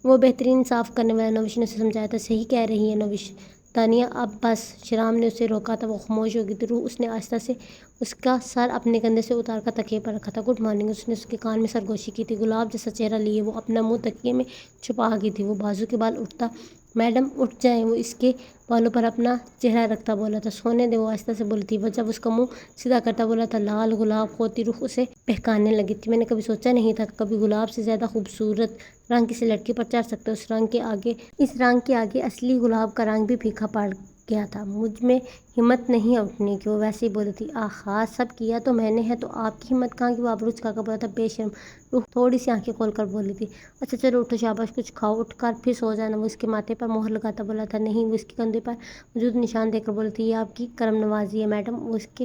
وہ بہترین انصاف کرنے والا ہے۔ نوش نے اسے سمجھایا تھا۔ صحیح کہہ رہی ہے نوش۔ دانیہ اب بس، شیرام نے اسے روکا تھا۔ وہ خاموش ہو گئی تھی۔ روح اس نے آہستہ سے اس کا سر اپنے کندھے سے اتار کر تکیے پر رکھا تھا۔ گڈ مارننگ، اس نے اس کے کان میں سرگوشی کی تھی۔ گلاب جیسا چہرہ لیے وہ اپنا منہ تکیے میں چھپا گئی تھی۔ وہ بازو کے بال اٹھتا۔ میڈم اٹھ جائیں، وہ اس کے بالوں پر اپنا چہرہ رکھتا بولا تھا۔ سونے دے، وہ آہستہ سے بولی تھی۔ وہ جب اس کا منہ سیدھا کرتا بولا تھا۔ لال گلاب ہوتی روح اسے بہکانے لگی تھی۔ میں نے کبھی سوچا نہیں تھا کہ کبھی گلاب سے زیادہ خوبصورت رنگ کسی لڑکی پر چڑھ سکتا ہے۔ اس رنگ کے آگے اصلی گلاب کا رنگ بھی پھیکا پڑ گیا تھا۔ مجھ میں ہمت نہیں اٹھنے کی، وہ ویسے ہی بولی تھی۔ آہا، سب کیا تو میں نے ہے، تو آپ کی ہمت کہاں کی؟ وہ آبرو جھکا کر بولا تھا۔ بے شرم روح تھوڑی سی آنکھیں کھول کر بولی تھی۔ اچھا چلو اٹھو، شاباش، کچھ کھاؤ، اٹھ کر پھر سو جانا۔ وہ اس کے ماتھے پر مہر لگاتا بولا تھا۔ نہیں، وہ اس کے کندھے پر موجود نشان دے کر بولی تھی۔ یہ آپ کی کرم نوازی ہے میڈم، وہ اس کے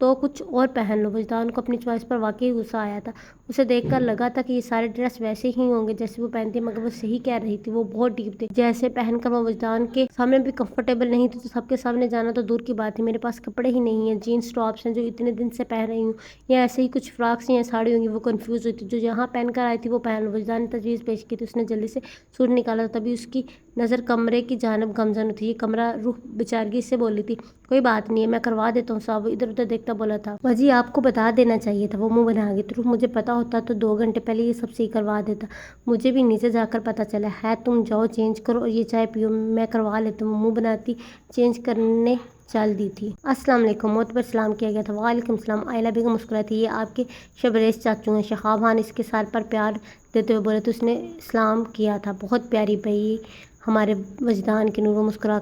تو کچھ اور پہن لو۔ وجدان کو اپنی چوائس پر واقعی غصہ آیا تھا۔ اسے دیکھ کر لگا تھا کہ یہ سارے ڈریس ویسے ہی ہوں گے جیسے وہ پہنتی، مگر وہ صحیح کہہ رہی تھی، وہ بہت ڈیپ تھے جیسے پہن کر وہ وجدان کے سامنے بھی کمفرٹیبل نہیں تھی، تو سب کے سامنے جانا تو دور کی بات تھی۔ میرے پاس کپڑے ہی نہیں ہیں، جینس ٹاپس ہیں جو اتنے دن سے پہن رہی ہوں، یا ایسے ہی کچھ فراکس یا ساڑی ہوں گی۔ وہ کنفیوز ہوئی تھی، جو یہاں پہن کر آئی تھی وہ پہن لو۔ وجدان نے تجویز پیش کی تھی، اس نے جلدی سے سوٹ نکالا، تبھی اس کی نظر کمرے کی جانب گامزن تھی۔ یہ کمرہ، روح بیچارگی سے بولی تھی۔ کوئی بات نہیں ہے، میں کروا دیتا ہوں صاحب۔ وہ ادھر ادھر دیکھتا بولا تھا۔ باجی آپ کو بتا دینا چاہیے تھا۔ وہ منہ بنا گئی۔ تو روح مجھے پتا ہوتا تو 2 گھنٹے پہلے یہ سب صحیح کروا دیتا، مجھے بھی نیچے جا کر پتا چلا ہے۔ تم جاؤ چینج کرو اور یہ چائے پیو، میں کروا لیتا ہوں۔ منہ بناتی چینج کرنے چل دی تھی۔ السلام علیکم، معتبر سلام کیا گیا تھا۔ وعلیکم السلام۔ آئلہ بیگم مسکرائی تھی۔ یہ آپ کے شبریز چاچو ہیں۔ شہاب خان اس کے سر پر پیار دیتے ہوئے بولے تو اس نے سلام کیا تھا۔ بہت پیاری بھئی ہمارے وجدان کی نور۔ وہ مسکرا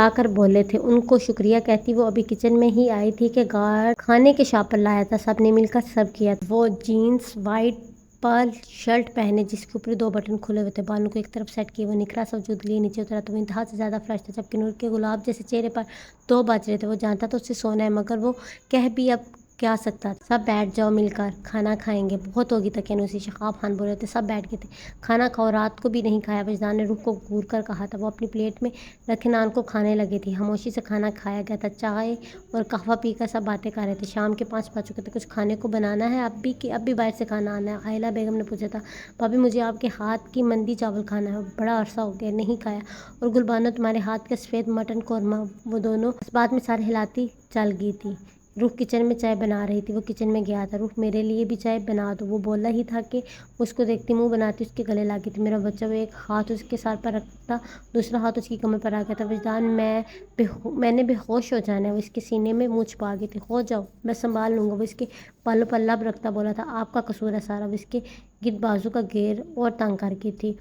کر بولے تھے ان کو شکریہ کہتی وہ ابھی کچن میں ہی آئی تھی کہ گارڈ کھانے کے شاپر لایا تھا، سب نے مل کر سرو کیا تھا۔ وہ جینس وائٹ پرل شرٹ پہنے جس کے اوپر 2 بٹن کھلے ہوئے تھے، بالوں کو ایک طرف سیٹ کیے، وہ نکھرا سا وجود لیے نیچے اترا تو وہ انتہا سے زیادہ فریش تھا، جبکہ نور کے گلاب جیسے چہرے پر 2 بج رہے تھے۔ وہ جانتا تھا اس سے سونا ہے، مگر وہ کہہ بھی اب کیا سکتا تھا۔ سب بیٹھ جاؤ، مل کر کھانا کھائیں گے، بہت ہوگی تکنوسی۔ شہاب خان بول رہے تھے۔ سب بیٹھ گئے تھے۔ کھانا کھاؤ، رات کو بھی نہیں کھایا، وجدان نے روح کو گور کر کہا تھا۔ وہ اپنی پلیٹ میں رکھے نان کو کھانے لگے تھی۔ خاموشی سے کھانا کھایا گیا تھا، چائے اور قہوہ پی کر سب باتیں کر رہے تھے۔ شام کے 5 بج چکے تھے۔ کچھ کھانے کو بنانا ہے اب بھی کہ اب بھی باہر سے کھانا آنا ہے؟ آئلہ بیگم نے پوچھا تھا۔ بھابی مجھے آپ کے ہاتھ کی مندی چاول کھانا ہے، بڑا عرصہ ہو گیا نہیں کھایا، اور گلبانو تمہارے ہاتھ کا سفید مٹن قورمہ۔ وہ دونوں اس بات میں سر ہلاتی چل گئی تھی۔ روح کچن میں چائے بنا رہی تھی۔ وہ کچن میں گیا تھا۔ روح میرے لیے بھی چائے بنا دو۔ وہ بولا ہی تھا کہ اس کو دیکھتی منہ بناتی اس کے گلے لگ گئی تھی۔ میرا بچہ۔ وہ ایک ہاتھ اس کے سر پر رکھتا، دوسرا ہاتھ اس کی کمر پر آ گیا تھا۔ وجدان میں نے بے ہوش ہو جانا ہے۔ وہ اس کے سینے میں منہ چھپا گئی تھی۔ ہو جاؤ، میں سنبھال لوں گا۔ وہ اس کے بالوں پر لب رکھتا بولا تھا۔ آپ کا قصور ہے سارا۔ وہ اس کے گرد بازو کا گھیر اور تنگ کر کی تھی۔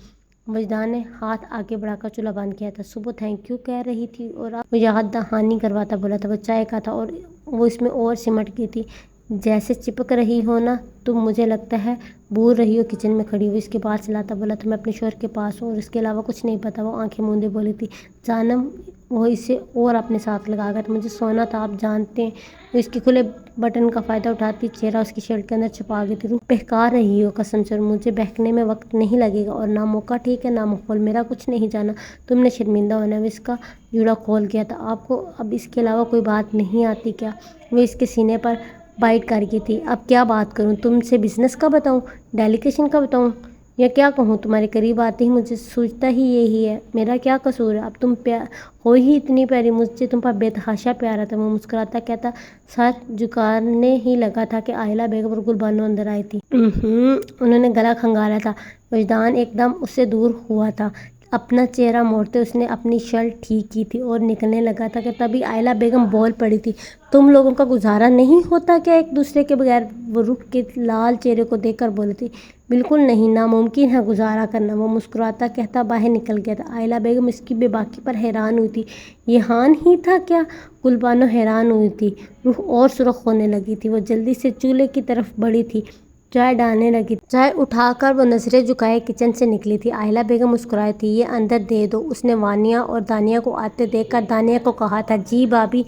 وجدان نے ہاتھ آگے بڑھا کر چولہا بند کیا تھا۔ صبح تھینک یو کہہ رہی تھی اور اب وہ یاد دہانی کرواتا بولا تھا۔ وہ چائے کا تھا اور وہ اس میں اور سمٹ گئی تھی، جیسے چپک رہی ہو نا تم، مجھے لگتا ہے بھول رہی ہو کچن میں کھڑی ہوئی۔ اس کے بال سلاتا بولا تھا۔ میں اپنے شوہر کے پاس ہوں اور اس کے علاوہ کچھ نہیں پتا۔ وہ آنکھیں موندے بولی تھی۔ جانم، وہ اسے اور اپنے ساتھ لگا کر، مجھے سونا تھا آپ جانتے ہیں۔ وہ اس کے کھلے بٹن کا فائدہ اٹھاتی چہرہ اس کی شرٹ کے اندر چھپا گئی تھی۔ روح بہکا رہی ہو قسم سے، اور مجھے بہکنے میں وقت نہیں لگے گا، اور نہ موقع ٹھیک ہے نہ ماحول، میرا کچھ نہیں جانا، تم نے شرمندہ ہونا ہے۔ وہ اس کا جوڑا کھول گیا تھا۔ آپ کو اب اس کے علاوہ کوئی بات نہیں آتی کیا؟ وہ اس کے سینے پر بائٹ کر گئی تھی۔ اب کیا بات کروں؟ تم سے بزنس کا بتاؤں، ڈیلیگیشن کا بتاؤں، یا کیا کہوں؟ تمہارے قریب آتے ہی مجھے سوچتا ہی یہی ہے، میرا کیا قصور ہے؟ اب تم ہو ہی اتنی پیاری، مجھے تم پر بے تحاشا پیار آتا۔ وہ مسکراتا کہتا، سر جھکانے ہی لگا تھا کہ آئلہ بیگم اور گلبانو اندر آئی تھی۔ انہوں نے گلا کھنگالا تھا۔ وجدان ایک دم اس سے دور ہوا تھا۔ اپنا چہرہ موڑتے اس نے اپنی شرٹ ٹھیک کی تھی اور نکلنے لگا تھا کہ تبھی آئلہ بیگم بول پڑی تھی۔ تم لوگوں کا گزارا نہیں ہوتا کیا ایک دوسرے کے بغیر؟ وہ روح کے لال چہرے کو دیکھ کر بولی تھی۔ بالکل نہیں، ناممکن ہے گزارا کرنا۔ وہ مسکراتا کہتا باہر نکل گیا تھا۔ آئلہ بیگم اس کی بے باکی پر حیران ہوئی تھی۔ یہ ہان ہی تھا کیا؟ گلبانو حیران ہوئی تھی۔ روح اور سرخ ہونے لگی تھی۔ وہ جلدی سے چولہے کی طرف بڑھی تھی، چائے ڈالنے لگی تھی۔ چائے اٹھا کر وہ نظریں جھکائے کچن سے نکلی تھی۔ آئلہ بیگم مسکرائی تھی۔ یہ اندر دے دو، اس نے وانیہ اور دانیہ کو آتے دیکھ کر دانیہ کو کہا تھا۔ جی بھابی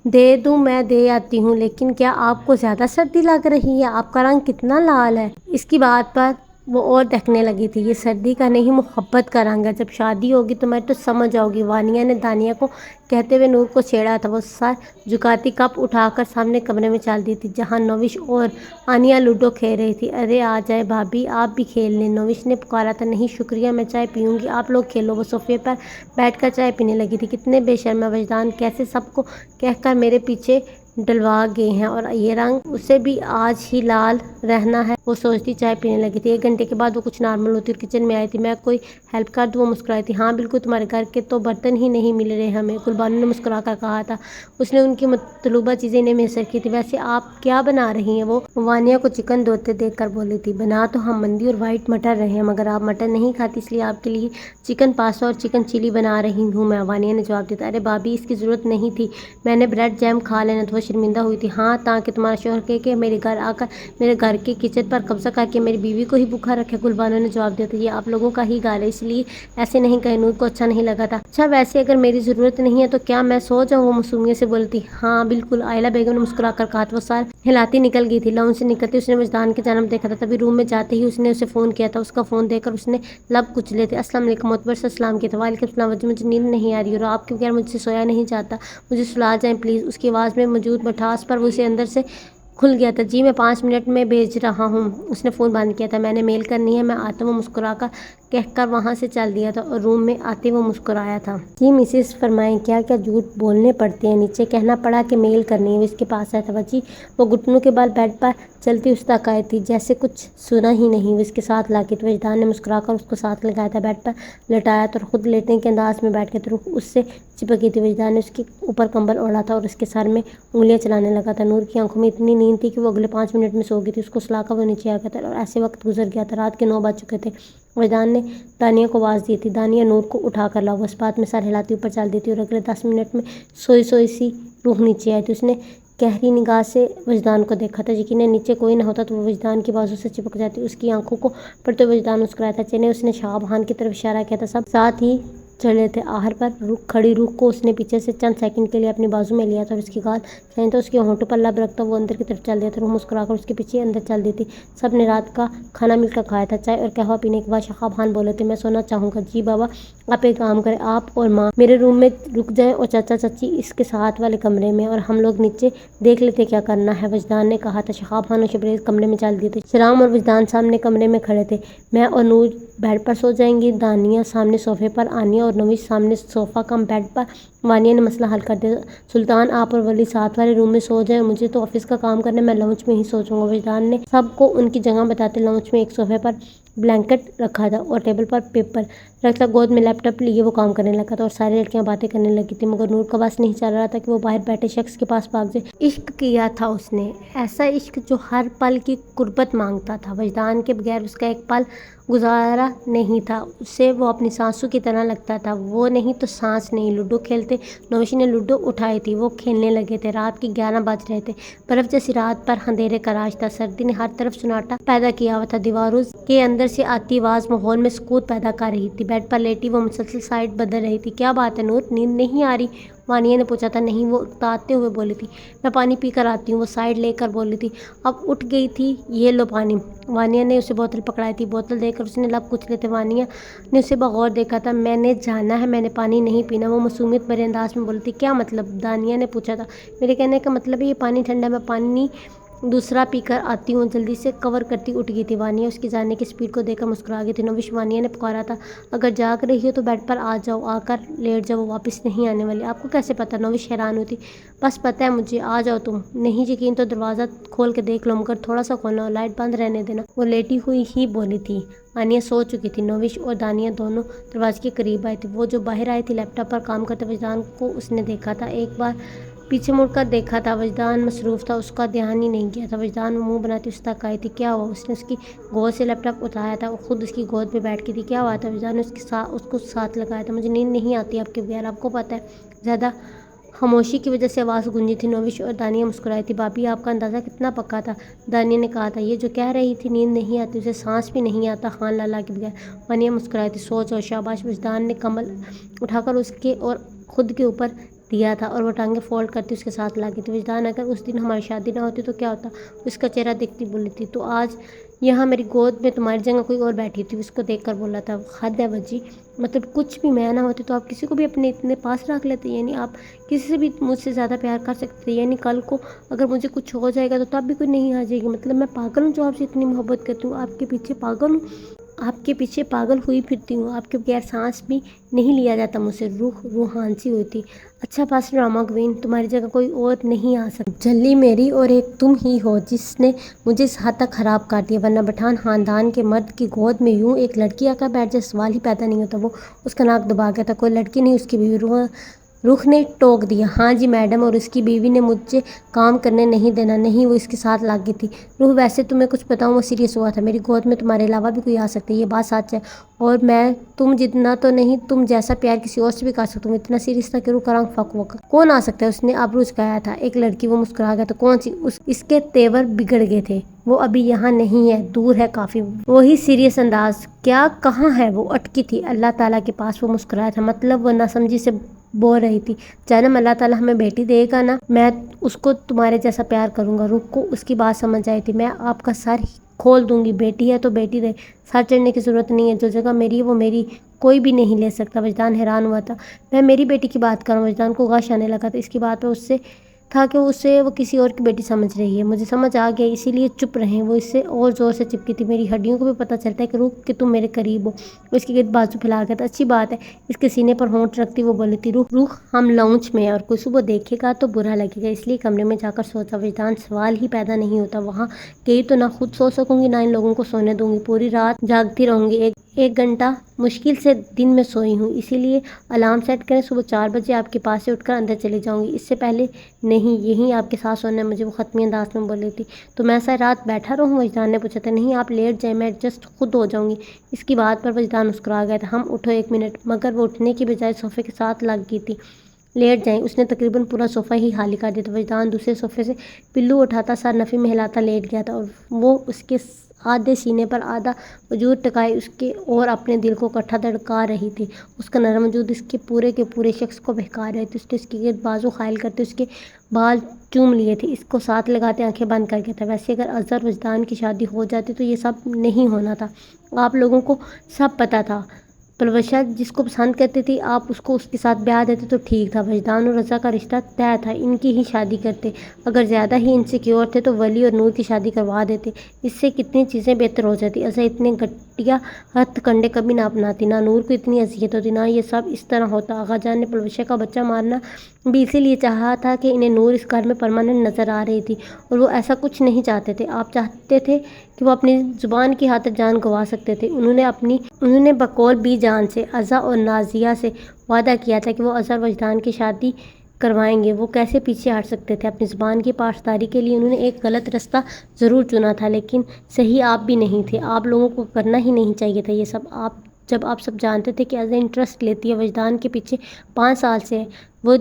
دے دوں، میں دے آتی ہوں، لیکن کیا آپ کو زیادہ سردی لگ رہی ہے؟ آپ کا رنگ کتنا لال ہے۔ اس کی بات پر وہ اور دہکنے لگی تھی۔ یہ سردی کا نہیں، محبت کا رنگ ہے، جب شادی ہوگی تو میں تو سمجھ آؤ گی۔ وانیہ نے دانیہ کو کہتے ہوئے نور کو چھیڑا تھا۔ وہ سر جھکاتی کپ اٹھا کر سامنے کمرے میں چل دی تھی، جہاں نوش اور انیہ لوڈو کھیل رہی تھی۔ ارے آ جائے بھابی، آپ بھی کھیل لیں، نوش نے پکارا تھا۔ نہیں شکریہ، میں چائے پیوں گی، آپ لوگ کھیلو۔ وہ صوفے پر بیٹھ کر چائے پینے لگی تھی۔ کتنے بے شرم ہیں وجدان، کیسے سب کو کہہ کر میرے پیچھے ڈلوا گئے ہیں، اور یہ رنگ اسے بھی آج ہی لال رہنا ہے، وہ سوچتی چائے پینے لگی تھی۔ 1 گھنٹے کے بعد وہ کچھ نارمل ہوتی اور کچن میں آئی تھی۔ میں کوئی ہیلپ کر دوں؟ وہ مسکرائی تھی۔ ہاں بالکل، تمہارے گھر کے تو برتن ہی نہیں مل رہے ہمیں، گلبانو نے مسکرا کر کہا تھا۔ اس نے ان کی مطلوبہ چیزیں انہیں میسر کی تھی۔ ویسے آپ کیا بنا رہی ہیں؟ وہ وانیہ کو چکن دھوتے دیکھ کر بولی تھی۔ بنا تو ہم مندی اور وائٹ مٹر رہے ہیں، مگر آپ مٹر نہیں کھاتی، اس لیے آپ کے لیے چکن پاستا اور چکن چلی بنا رہی ہوں میں، وانیہ نے جواب دیا۔ ارے بھابی، اس کی ضرورت نہیں تھی، میں نے بریڈ جیم کھا لینا تھا۔ وہ شرمندہ ہوئی تھی، ہاں تاکہ تمہارا شوہر کہے کہ میرے گھر آ کر میرے گھر کے کچن پر قبضہ کر کے میری بیوی کو ہی بھوکا رکھے۔ گل بانو نے جواب دیا تھا، یہ آپ لوگوں کا ہی گھر ہے، اس لیے ایسے نہیں کہے۔ نور کو اچھا نہیں لگا تھا۔ اچھا ویسے اگر میری ضرورت نہیں ہے تو کیا میں سو جاؤں؟ وہ معصومیت سے بولی تھی۔ ہاں بالکل، آئلہ بیگم نے مسکرا کر کہا۔ وہ سر ہلاتی نکل گئی تھی۔ لاؤنج سے نکلتے اس نے وجدان کی جانب دیکھا تھا، تبھی روم میں جاتے ہی اس نے اسے فون کیا تھا۔ اس کا فون دیکھ کر اس نے لب کچلے تھے۔ السلام علیکم، معتبر سے سلام کیا تھا۔ وعلیکم السلام وجی، مجھے نیند نہیں آ رہی اور آپ کے بغیر مجھ سے سویا نہیں جاتا، مجھے سلا جائیں پلیز۔ اس کی آواز میں موجود مٹھاس پر وہ اسے اندر سے کھل گیا تھا۔ جی میں 5 منٹ میں بھیج رہا ہوں۔ اس نے فون بند کیا تھا۔ میں نے میل کرنی ہے، میں آتا ہوں، مسکرا کر کہہ کر وہاں سے چل دیا تھا اور روم میں آتے وہ مسکرایا تھا۔ جی مسز فرمائیں، کیا کیا جھوٹ بولنے پڑتے ہیں، نیچے کہنا پڑا کہ میل کرنی ہے، وہ اس کے پاس آیا تھا۔ وجی وہ گھٹنوں کے بال بیڈ پر چلتی اس تک آئی تھی جیسے کچھ سنا ہی نہیں، وہ اس کے ساتھ لاگی تھی۔ وجدان نے مسکرا کر اس کو ساتھ لگایا تھا، بیڈ پر لٹایا تھا اور خود لیٹنے کے انداز میں بیٹھ کے رخ اس سے چپکی تھی۔ وجدان نے اس کے اوپر کمبل اوڑھا تھا اور اس کے سر میں انگلیاں چلانے لگا تھا۔ نور کی آنکھوں میں اتنی نیند تھی کہ وہ اگلے 5 منٹ میں سو گئی تھی۔ اس کو سلا کر وہ نیچے آ گیا تھا اور ایسے وقت گزر گیا تھا، رات کے 9 بج چکے تھے۔ وجدان نے دانیہ کو آواز دی تھی، دانیہ نور کو اٹھا کر لاؤ۔ وہ اس بات میں سر ہلاتی اوپر چل دی تھی اور اگلے 10 منٹ میں سوئی سوئی سی روح نیچے آئی تھی۔ اس نے گہری نگاہ سے وجدان کو دیکھا تھا، یقیناً نیچے کوئی نہ ہوتا تو وہ وجدان کی بازو سے چپک جاتی۔ اس کی آنکھوں کو پڑھتے ہوئے وجدان مسکرایا تھا۔ چنے اس نے شہاب کی طرف اشارہ کیا تھا، سب ساتھ ہی چڑھے تھے۔ آہر پر کھڑی روح کو اس نے پیچھے سے چند سیکنڈ کے لیے اپنی بازو میں لیا تھا اور اس کی گال کھینچا تھا۔ اس کے ہونٹوں پر لب رکھتا وہ اندر کی طرف چل دیا تھا۔ روح مسکرا کر اس کے پیچھے اندر چل دی تھی۔ سب نے رات کا کھانا مل کر کھایا تھا۔ چائے اور قہوہ پینے کے بعد شہاب بولے تھے، میں سونا چاہوں گا۔ جی بابا، آپ ایک کام کریں، آپ اور ماں میرے روم میں رک جائیں اور چچا چچی اس کے ساتھ والے کمرے میں، اور ہم لوگ نیچے دیکھ لیتے کیا کرنا ہے، وجدان نے کہا تھا۔ شہاب اور شبریز کمرے میں چل دیے تھے۔ شرام اور وجدان سامنے کمرے میں کھڑے تھے۔ میں اور نور بیڈ پر سو جائیں گی، دانیہ سامنے صوفے پر، آنیہ اور نوش سامنے صوفہ کم بیڈ پر۔ وانیہ نے مسئلہ حل کر دیا۔ سلطان آپ اور ولی ساتھ والے روم میں سو جائیں، مجھے تو آفس کا کام کرنا ہے، میں لاؤنج میں ہی سو جاؤں گا۔ وجدان نے سب کو ان کی جگہ بتاتے لاؤنج میں ایک صوفے پر بلینکٹ رکھا تھا اور ٹیبل پر پیپر رکھا، گود میں لیپ ٹاپ لیے وہ کام کرنے لگا تھا اور ساری لڑکیاں باتیں کرنے لگی تھی، مگر نور کا بس نہیں چل رہا تھا کہ وہ باہر بیٹھے شخص کے پاس بھاگ جائے۔ عشق کیا تھا اس نے، ایسا عشق جو ہر پل کی قربت مانگتا تھا۔ وجدان کے بغیر اس کا ایک پل گزارا نہیں تھا، اسے وہ اپنی سانسوں کی طرح لگتا تھا۔ وہ نہیں تو سانس نہیں۔ لوڈو کھیلتے، نوشی نے لوڈو اٹھائی تھی، وہ کھیلنے لگے تھے۔ رات کے 11 بج رہے تھے، برف جیسی رات پر اندھیرے کا راج تھا۔ سردی نے ہر طرف سناٹا پیدا کیا ہوا تھا، دیواروں کے اندر سے آتی آواز ماحول میں سکوت پیدا کر رہی تھی۔ بیڈ پر لیٹی وہ مسلسل سائڈ بدل رہی تھی۔ کیا بات ہے نور، نیند نہیں آ رہی؟ وانیہ نے پوچھا تھا۔ نہیں، وہ اکتاتے ہوئے بولی تھی۔ میں پانی پی کر آتی ہوں، وہ سائڈ لے کر بولی تھی۔ اب اٹھ گئی تھی، یہ لو پانی۔ وانیہ نے اسے بوتل پکڑائی تھی، بوتل دے کر اس نے لب کچلے تھے۔ وانیہ نے اسے بغور دیکھا تھا۔ میں نے جانا ہے، میں نے پانی نہیں پینا، وہ معصومیت بھرے انداز میں بولی تھی۔ کیا مطلب؟ دانیہ نے پوچھا تھا۔ میرے کہنے کا مطلب ہے یہ پانی ٹھنڈا ہے، میں پانی دوسرا پی کر آتی ہوں، جلدی سے کور کرتی اٹھ گئی تھی۔ وانیہ اس کی جانے کی سپیڈ کو دیکھ کر مسکرا گئی تھی۔ نوش، وانیہ نے پکارا تھا، اگر جاگ رہی ہو تو بیڈ پر آ جاؤ، آ کر لیٹ جاؤ، وہ واپس نہیں آنے والی۔ آپ کو کیسے پتا؟ نوش حیران ہوئی تھی۔ بس پتہ ہے مجھے، آ جاؤ تم۔ نہیں یقین تو دروازہ کھول کے دیکھ لو، مگر تھوڑا سا کھولنا اور لائٹ بند رہنے دینا، وہ لیٹی ہوئی ہی بولی تھی۔ آنیہ سو چکی تھی۔ نوش اور دانیہ دونوں دروازے کے قریب آئے تھے۔ وہ جو باہر آئی تھی، لیپ ٹاپ پر کام کرتے وجدان کو اس نے دیکھا تھا، ایک بار پیچھے مڑ کر دیکھا تھا۔ وجدان مصروف تھا، اس کا دھیان ہی نہیں گیا تھا۔ وجدان منہ بناتی اس تک آئی تھی۔ کیا ہوا؟ اس نے اس کی گود سے لیپ ٹاپ اٹھایا تھا، وہ خود اس کی گود پہ بیٹھ گئی تھی۔ کیا ہوا تھا؟ وجدان نے اس کو ساتھ لگایا تھا۔ مجھے نیند نہیں آتی آپ کے بغیر، آپ کو پتہ ہے۔ زیادہ خاموشی کی وجہ سے آواز گونجی تھی۔ نوش اور دانیہ مسکرائی تھی۔ بھابھی آپ کا اندازہ کتنا پکا تھا، دانیہ نے کہا تھا۔ یہ جو کہہ رہی تھی نیند نہیں آتی، اسے سانس بھی نہیں آتا خان لالا کے بغیر۔ وانیہ مسکرائی تھی۔ سو جاؤ، شاباش۔ وجدان نے کمبل اٹھا کر اس کے اور خود کے اوپر دیا تھا اور وہ ٹانگیں فولڈ کرتی اس کے ساتھ لاگی تھی۔ وجدان، اگر اس دن ہماری شادی نہ ہوتی تو کیا ہوتا؟ اس کا چہرہ دیکھتی بولی تھی، تو آج یہاں میری گود میں تمہاری جگہ کوئی اور بیٹھی تھی۔ اس کو دیکھ کر بولا تھا، حد ہے وجی، مطلب کچھ بھی میں نہ ہوتی تو آپ کسی کو بھی اپنے اتنے پاس رکھ لیتے، یعنی آپ کسی سے بھی مجھ سے زیادہ پیار کر سکتے تھے، یعنی کل کو اگر مجھے کچھ ہو جائے گا تو تب بھی کوئی نہیں آ جائے گی، مطلب میں پاگل ہوں جو آپ سے اتنی محبت کرتی ہوں، آپ کے پیچھے پاگل ہوں، آپ کے پیچھے پاگل ہوئی پھرتی ہوں، آپ کے بغیر سانس بھی نہیں لیا جاتا مجھ سے۔ روحانسی ہوئی تھی۔ اچھا بس ڈرامہ کوئین، تمہاری جگہ کوئی اور نہیں آ سکتا، جھلی میری اور ایک تم ہی ہو جس نے مجھے اس حد تک خراب کر دیا، ورنہ پٹھان خاندان کے مرد کی گود میں یوں ایک لڑکی آ کر بیٹھ جائے، سوال ہی پیدا نہیں ہوتا۔ وہ اس کا ناک دبا گیا تھا۔ کوئی لڑکی نہیں، اس کی بیوی۔ روح نے ٹوک دیا۔ ہاں جی میڈم، اور اس کی بیوی نے مجھے کام کرنے نہیں دینا۔ نہیں، وہ اس کے ساتھ لاگی تھی۔ روح ویسے تمہیں کچھ بتاؤں، وہ سیریس ہوا تھا۔ میری گود میں تمہارے علاوہ بھی کوئی آ سکتا ہے، یہ بات سچ ہے، اور میں تم جتنا تو نہیں، تم جیسا پیار کسی اور سے بھی کر سکتا ہوں۔ اتنا سیریس تھا کہ روح کا رنگ پھک ہوا۔ کون آ سکتا ہے؟ اس نے ابرو جھکایا تھا۔ ایک لڑکی، وہ مسکرا گیا۔ تو کون سی؟ اس کے تیور بگڑ گئے تھے۔ وہ ابھی یہاں نہیں ہے، دور ہے کافی۔ وہی سیریس انداز۔ کیا؟ کہاں ہے؟ وہ اٹکی تھی۔ اللہ تعالیٰ کے پاس، وہ مسکرایا تھا۔ مطلب؟ وہ ناسمجھی سے بول رہی تھی۔ جانم، اللہ تعالیٰ ہمیں بیٹی دے گا نا، میں اس کو تمہارے جیسا پیار کروں گا۔ روح کو اس کی بات سمجھ آئی تھی۔ میں آپ کا سر کھول دوں گی، بیٹی ہے تو بیٹی رہے، سر چڑھنے کی ضرورت نہیں ہے، جو جگہ میری ہے وہ میری کوئی بھی نہیں لے سکتا۔ وجدان حیران ہوا تھا۔ میں میری بیٹی کی بات کروں۔ وجدان کو غش آنے لگا تھا اس کی بات پر۔ اس سے تھا کہ اسے وہ کسی اور کی بیٹی سمجھ رہی ہے۔ مجھے سمجھ آ گیا، اسی لیے چپ رہیں۔ وہ اس سے اور زور سے چپکی تھی۔ میری ہڈیوں کو بھی پتہ چلتا ہے کہ روح کہ تم میرے قریب ہو۔ وہ اس کے گرد بازو پھیلا گیا تھا۔ اچھی بات ہے، اس کے سینے پر ہونٹ رکھتی وہ بولی تھی۔ روح، ہم لاؤنج میں ہیں اور کوئی صبح دیکھے گا تو برا لگے گا، اس لیے کمرے میں جا کر سوچا۔ وجدان، سوال ہی پیدا نہیں ہوتا، وہاں گئی تو نہ خود سو سکوں گی، نہ ان لوگوں کو سونے دوں گی، پوری رات جاگتی رہوں گی۔ ایک گھنٹہ مشکل سے دن میں سوئی ہوں، اسی لیے الارم سیٹ کریں، صبح 4 بجے آپ کے پاس سے اٹھ کر اندر چلی جاؤں گی، اس سے پہلے نہیں، یہیں آپ کے ساتھ سونا ہے مجھے، وہ ختمی انداز میں بولی تھی۔ تو میں ساری رات بیٹھا رہوں؟ وجدان نے پوچھا تھا۔ نہیں، آپ لیٹ جائیں، میں ایڈجسٹ خود ہو جاؤں گی۔ اس کی بات پر وجدان مسکرا گیا تھا۔ ہم اٹھو 1 منٹ۔ مگر وہ اٹھنے کی بجائے صوفے کے ساتھ لگ گئی تھی۔ لیٹ جائیں۔ اس نے تقریباً پورا صوفہ ہی خالی کر دیا تھا۔ وجدان دوسرے صوفے سے پلو اٹھاتا، سر نفی میں ہلاتا لیٹ گیا تھا، اور وہ اس کے آدھے سینے پر آدھا وجود ٹکائے اس کے اور اپنے دل کو اکٹھا دھڑکا رہی تھی۔ اس کا نرم وجود اس کے پورے شخص کو بہکا رہے تھے۔ اس نے اس کے گرد بازو خائل کرتے اس کے بال چوم لیے تھے، اس کو ساتھ لگاتے آنکھیں بند کر کے تھا۔ ویسے اگر اظہر وجدان کی شادی ہو جاتی تو یہ سب نہیں ہونا تھا۔ آپ لوگوں کو سب پتہ تھا۔ پلوشا جس کو پسند کرتی تھی، آپ اس کو اس کے ساتھ بیاہ دیتے تو ٹھیک تھا۔ وجدان اور رضا کا رشتہ طے تھا، ان کی ہی شادی کرتے۔ اگر زیادہ ہی انسیکیور تھے تو ولی اور نور کی شادی کروا دیتے، اس سے کتنی چیزیں بہتر ہو جاتی۔ ازا اتنے گھٹیا ہتھ کنڈے کبھی نہ اپناتی، نہ نور کو اتنی اذیت ہوتی، نہ یہ سب اس طرح ہوتا۔ آغا جان نے پلوشا کا بچہ مارنا بھی اسی لیے چاہا تھا کہ انہیں نور اس گھر میں پرماننٹ نظر آ رہی تھی، اور وہ ایسا کچھ نہیں چاہتے تھے۔ آپ چاہتے تھے کہ وہ اپنی زبان کی خاطر جان گنوا سکتے تھے۔ انہوں نے بقول بی جان سے، ازا اور نازیہ سے وعدہ کیا تھا کہ وہ ازا اور وجدان کی شادی کروائیں گے۔ وہ کیسے پیچھے ہٹ سکتے تھے؟ اپنی زبان کی پاسداری کے لیے انہوں نے ایک غلط راستہ ضرور چنا تھا، لیکن صحیح آپ بھی نہیں تھے۔ آپ لوگوں کو کرنا ہی نہیں چاہیے تھا یہ سب، جب آپ سب جانتے تھے کہ ازا انٹرسٹ لیتی ہے وجدان کے پیچھے 5 سال سے، وہ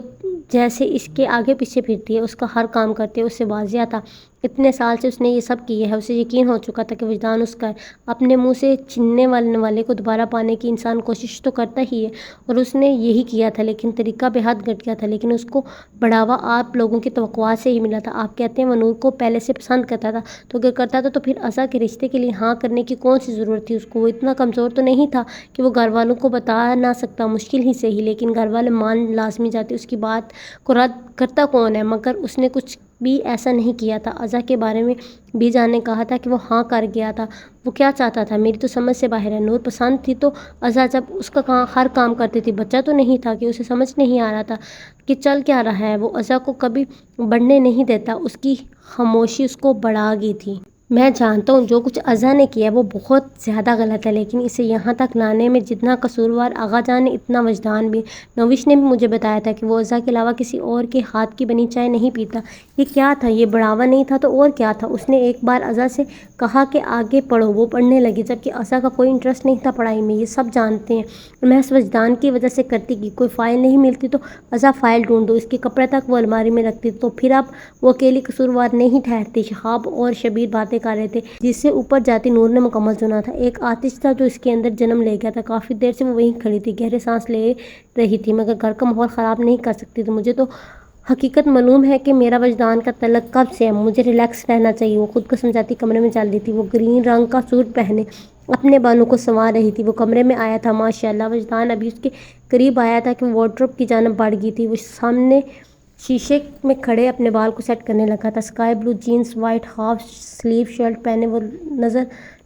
جیسے اس کے آگے پیچھے پھرتی ہے، اس کا ہر کام کرتی ہے، اس سے واضح تھا۔ اتنے سال سے اس نے یہ سب کیا ہے، اسے یقین ہو چکا تھا کہ وجدان اس کا ہے۔ اپنے منہ سے چھیننے والے کو دوبارہ پانے کی انسان کوشش تو کرتا ہی ہے، اور اس نے یہی کیا تھا، لیکن طریقہ بے حد گھٹیا تھا۔ لیکن اس کو بڑھاوا آپ لوگوں کی توقعات سے ہی ملا تھا۔ آپ کہتے ہیں وہ نور کو پہلے سے پسند کرتا تھا، تو اگر کرتا تھا تو پھر ازا کے رشتے کے لیے ہاں کرنے کی کون سی ضرورت تھی اس کو؟ وہ اتنا کمزور تو نہیں تھا کہ وہ گھر والوں کو بتا نہ سکتا، مشکل ہی سے ہی، لیکن گھر والے مان لازمی جاتے۔ اس کی بات کو رد کرتا کون ہے؟ مگر اس نے کچھ بھی ایسا نہیں کیا تھا۔ ازا کے بارے میں بی جان نے کہا تھا کہ وہ ہاں کر گیا تھا۔ وہ کیا چاہتا تھا؟ میری تو سمجھ سے باہر ہے۔ نور پسند تھی تو ازا جب اس کا ہر کام کرتی تھی، بچہ تو نہیں تھا کہ اسے سمجھ نہیں آ رہا تھا کہ چل کیا رہا ہے؟ وہ ازا کو کبھی بڑھنے نہیں دیتا، اس کی خاموشی اس کو بڑھا گئی تھی۔ میں جانتا ہوں جو کچھ ازا نے کیا وہ بہت زیادہ غلط ہے، لیکن اسے یہاں تک لانے میں جتنا قصوروار آغا جان نے، اتنا وجدان بھی۔ نوش نے بھی مجھے بتایا تھا کہ وہ ازا کے علاوہ کسی اور کے ہاتھ کی بنی چائے نہیں پیتا۔ یہ کیا تھا؟ یہ بڑھاوا نہیں تھا تو اور کیا تھا؟ اس نے ایک بار ازا سے کہا کہ آگے پڑھو، وہ پڑھنے لگی، جبکہ ازا کا کوئی انٹرسٹ نہیں تھا پڑھائی میں، یہ سب جانتے ہیں، اور محض وجدان کی وجہ سے کرتی کہ کوئی فائل نہیں ملتی تو ازا فائل ڈھونڈ دو، اس کے کپڑے تک وہ الماری میں رکھتی، تو پھر اب وہ اکیلی قصوروار نہیں ٹھہرتی۔ شہاب اور شبیر باتیں کر رہے تھے، جس سے اوپر جاتی نور نے مکمل سنا تھا۔ ایک آتش تھا جو اس کے اندر جنم لے گیا تھا۔ کافی دیر سے وہ وہیں کھڑی تھی، گہرے سانس لے رہی تھی، مگر گھر کا ماحول خراب نہیں کر سکتی تھی۔ مجھے تو حقیقت معلوم ہے کہ میرا وجدان کا تعلق کب سے ہے، مجھے ریلیکس رہنا چاہیے۔ وہ خود کو سمجھاتی کمرے میں چل دی تھی۔ وہ گرین رنگ کا سوٹ پہنے اپنے بالوں کو سنوار رہی تھی۔ وہ کمرے میں آیا تھا، ماشاءاللہ وجدان ابھی اس کے قریب آیا تھا کہ وہ وارڈروب کی جانب بڑھ گئی تھی۔ وہ سامنے شیشے میں کھڑے اپنے بال کو سیٹ کرنے لگا تھا۔ Sky blue jeans, white half sleeve shirt پہنے وہ نظر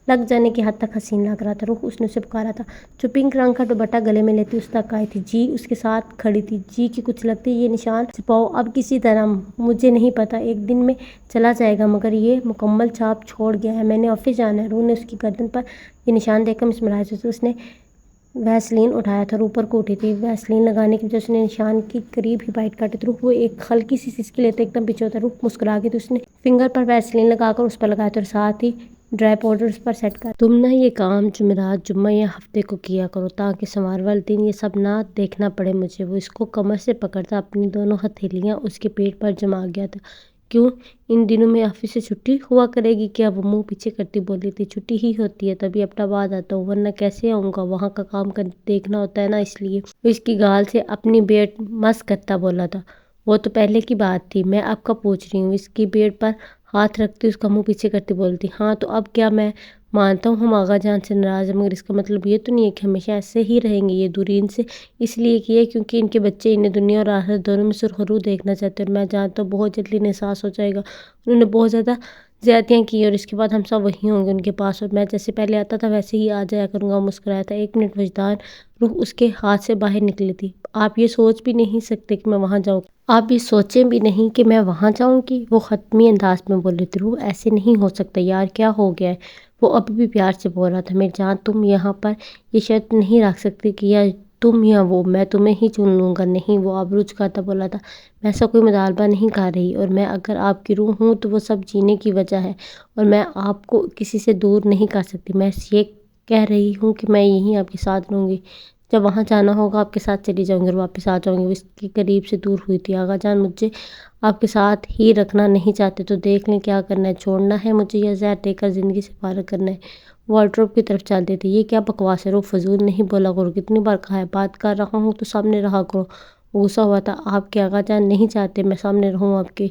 لگ جانے کی حد تک حسین لگ رہا تھا۔ روح، اس نے اسے پکارا تھا جو پنک رنگ کا دوپٹہ گلے میں لیتی اس تک آئی تھی۔ جی اس کے ساتھ کھڑی تھی۔ جی کی کچھ لگتی یہ نشان چھپاؤ اب کسی طرح، مجھے نہیں پتا، ایک دن میں چلا جائے گا، مگر یہ مکمل چھاپ چھوڑ گیا ہے، میں نے آفس جانا ہے۔ روح نے اس کی گردن پر یہ نشان دیکھ کر مسمرائی۔ اس نے ویسلین اٹھایا تھا اور اوپر کو اٹھی تھی۔ ویسلین لگانے کی وجہ سے اس نے نشان کی قریب ہی بائٹ کاٹی تو وہ ایک ہلکی سی سسکی لیتے ایک دم پیچھے ہوتا ہے۔ مسکرا گئی تو اس نے فنگر پر ویسلین لگا کر اس پر لگایا تھا اور ساتھ ہی ڈرائی پاؤڈر اس پر سیٹ کر۔ تم نہ یہ کام جمعرات، جمعہ یا ہفتے کو کیا کرو تاکہ سوار والے دن یہ سب نہ دیکھنا پڑے مجھے۔ وہ اس کو کمر سے پکڑتا اپنی دونوں ہتھیلیاں اس کے پیٹ پر جما گیا تھا۔ کیوں ان دنوں میں آفس سے چھٹی ہوا کرے گی کیا؟ وہ منہ پیچھے کرتی بولی تھی۔ چھٹی ہی ہوتی ہے تبھی اپنا بعد آتا ہوں، ورنہ کیسے آؤں گا؟ وہاں کا کام دیکھنا ہوتا ہے نا، اس لیے۔ وہ اس کی گال سے اپنی بیٹ مس کرتا بولا تھا۔ وہ تو پہلے کی بات تھی، میں اب کا پوچھ رہی ہوں۔ اس کی بیٹ پر ہاتھ رکھتی اس کا منہ پیچھے کرتی بولتی، ہاں تو اب کیا؟ میں مانتا ہوں ہم آغا جان سے ناراض ہیں، مگر اس کا مطلب یہ تو نہیں ہے کہ ہمیشہ ایسے ہی رہیں گے۔ یہ دوری ان سے اس لیے کی ہے کیونکہ ان کے بچے انہیں دنیا اور آخرت دونوں میں سرخرو دیکھنا چاہتے ہیں، اور میں جانتا ہوں بہت جلدی انہیں احساس ہو جائے گا انہوں نے بہت زیادہ زیادتیاں کی اور اس کے بعد ہم سب وہی ہوں گے ان کے پاس، اور میں جیسے پہلے آتا تھا ویسے ہی آ جایا کروں گا۔ مسکرایا تھا۔ ایک منٹ وجدان، روح اس کے ہاتھ سے باہر نکلی تھی۔ آپ یہ سوچ بھی نہیں سکتے کہ میں وہاں جاؤں، آپ یہ سوچیں بھی نہیں کہ میں وہاں جاؤں گی، وہ حتمی انداز میں بولی تھی۔ روح ایسے نہیں ہو سکتا یار، کیا ہو گیا ہے؟ وہ اب بھی پیار سے بول رہا تھا۔ میری جان تم یہاں پر یہ شرط نہیں رکھ سکتی کہ یا تم یا وہ، میں تمہیں ہی چن لوں گا۔ نہیں، وہ ابرو جھکاتا بولا تھا، میں ایسا کوئی مطالبہ نہیں کر رہی، اور میں اگر آپ کی روح ہوں تو وہ سب جینے کی وجہ ہے، اور میں آپ کو کسی سے دور نہیں کر سکتی۔ میں یہ کہہ رہی ہوں کہ میں یہیں آپ کے ساتھ رہوں گی، جب وہاں جانا ہوگا آپ کے ساتھ چلی جاؤں گی اور واپس آ جاؤں گی۔ وہ اس کے قریب سے دور ہوئی تھی۔ آغا جان مجھے آپ کے ساتھ ہی رکھنا نہیں چاہتے تو دیکھ لیں کیا کرنا ہے، چھوڑنا ہے مجھے یا زہر دے کر زندگی سے فارغ کرنا ہے۔ وارڈروب کی طرف چل دیتے۔ یہ کیا بکواس ہے؟ روح فضول نہیں بولا کرو، کتنی بار کہا ہے بات کر رہا ہوں تو سامنے رہا کرو۔ وہ غصہ ہوا تھا۔ آپ کے آغا جان نہیں چاہتے میں سامنے رہوں آپ کے،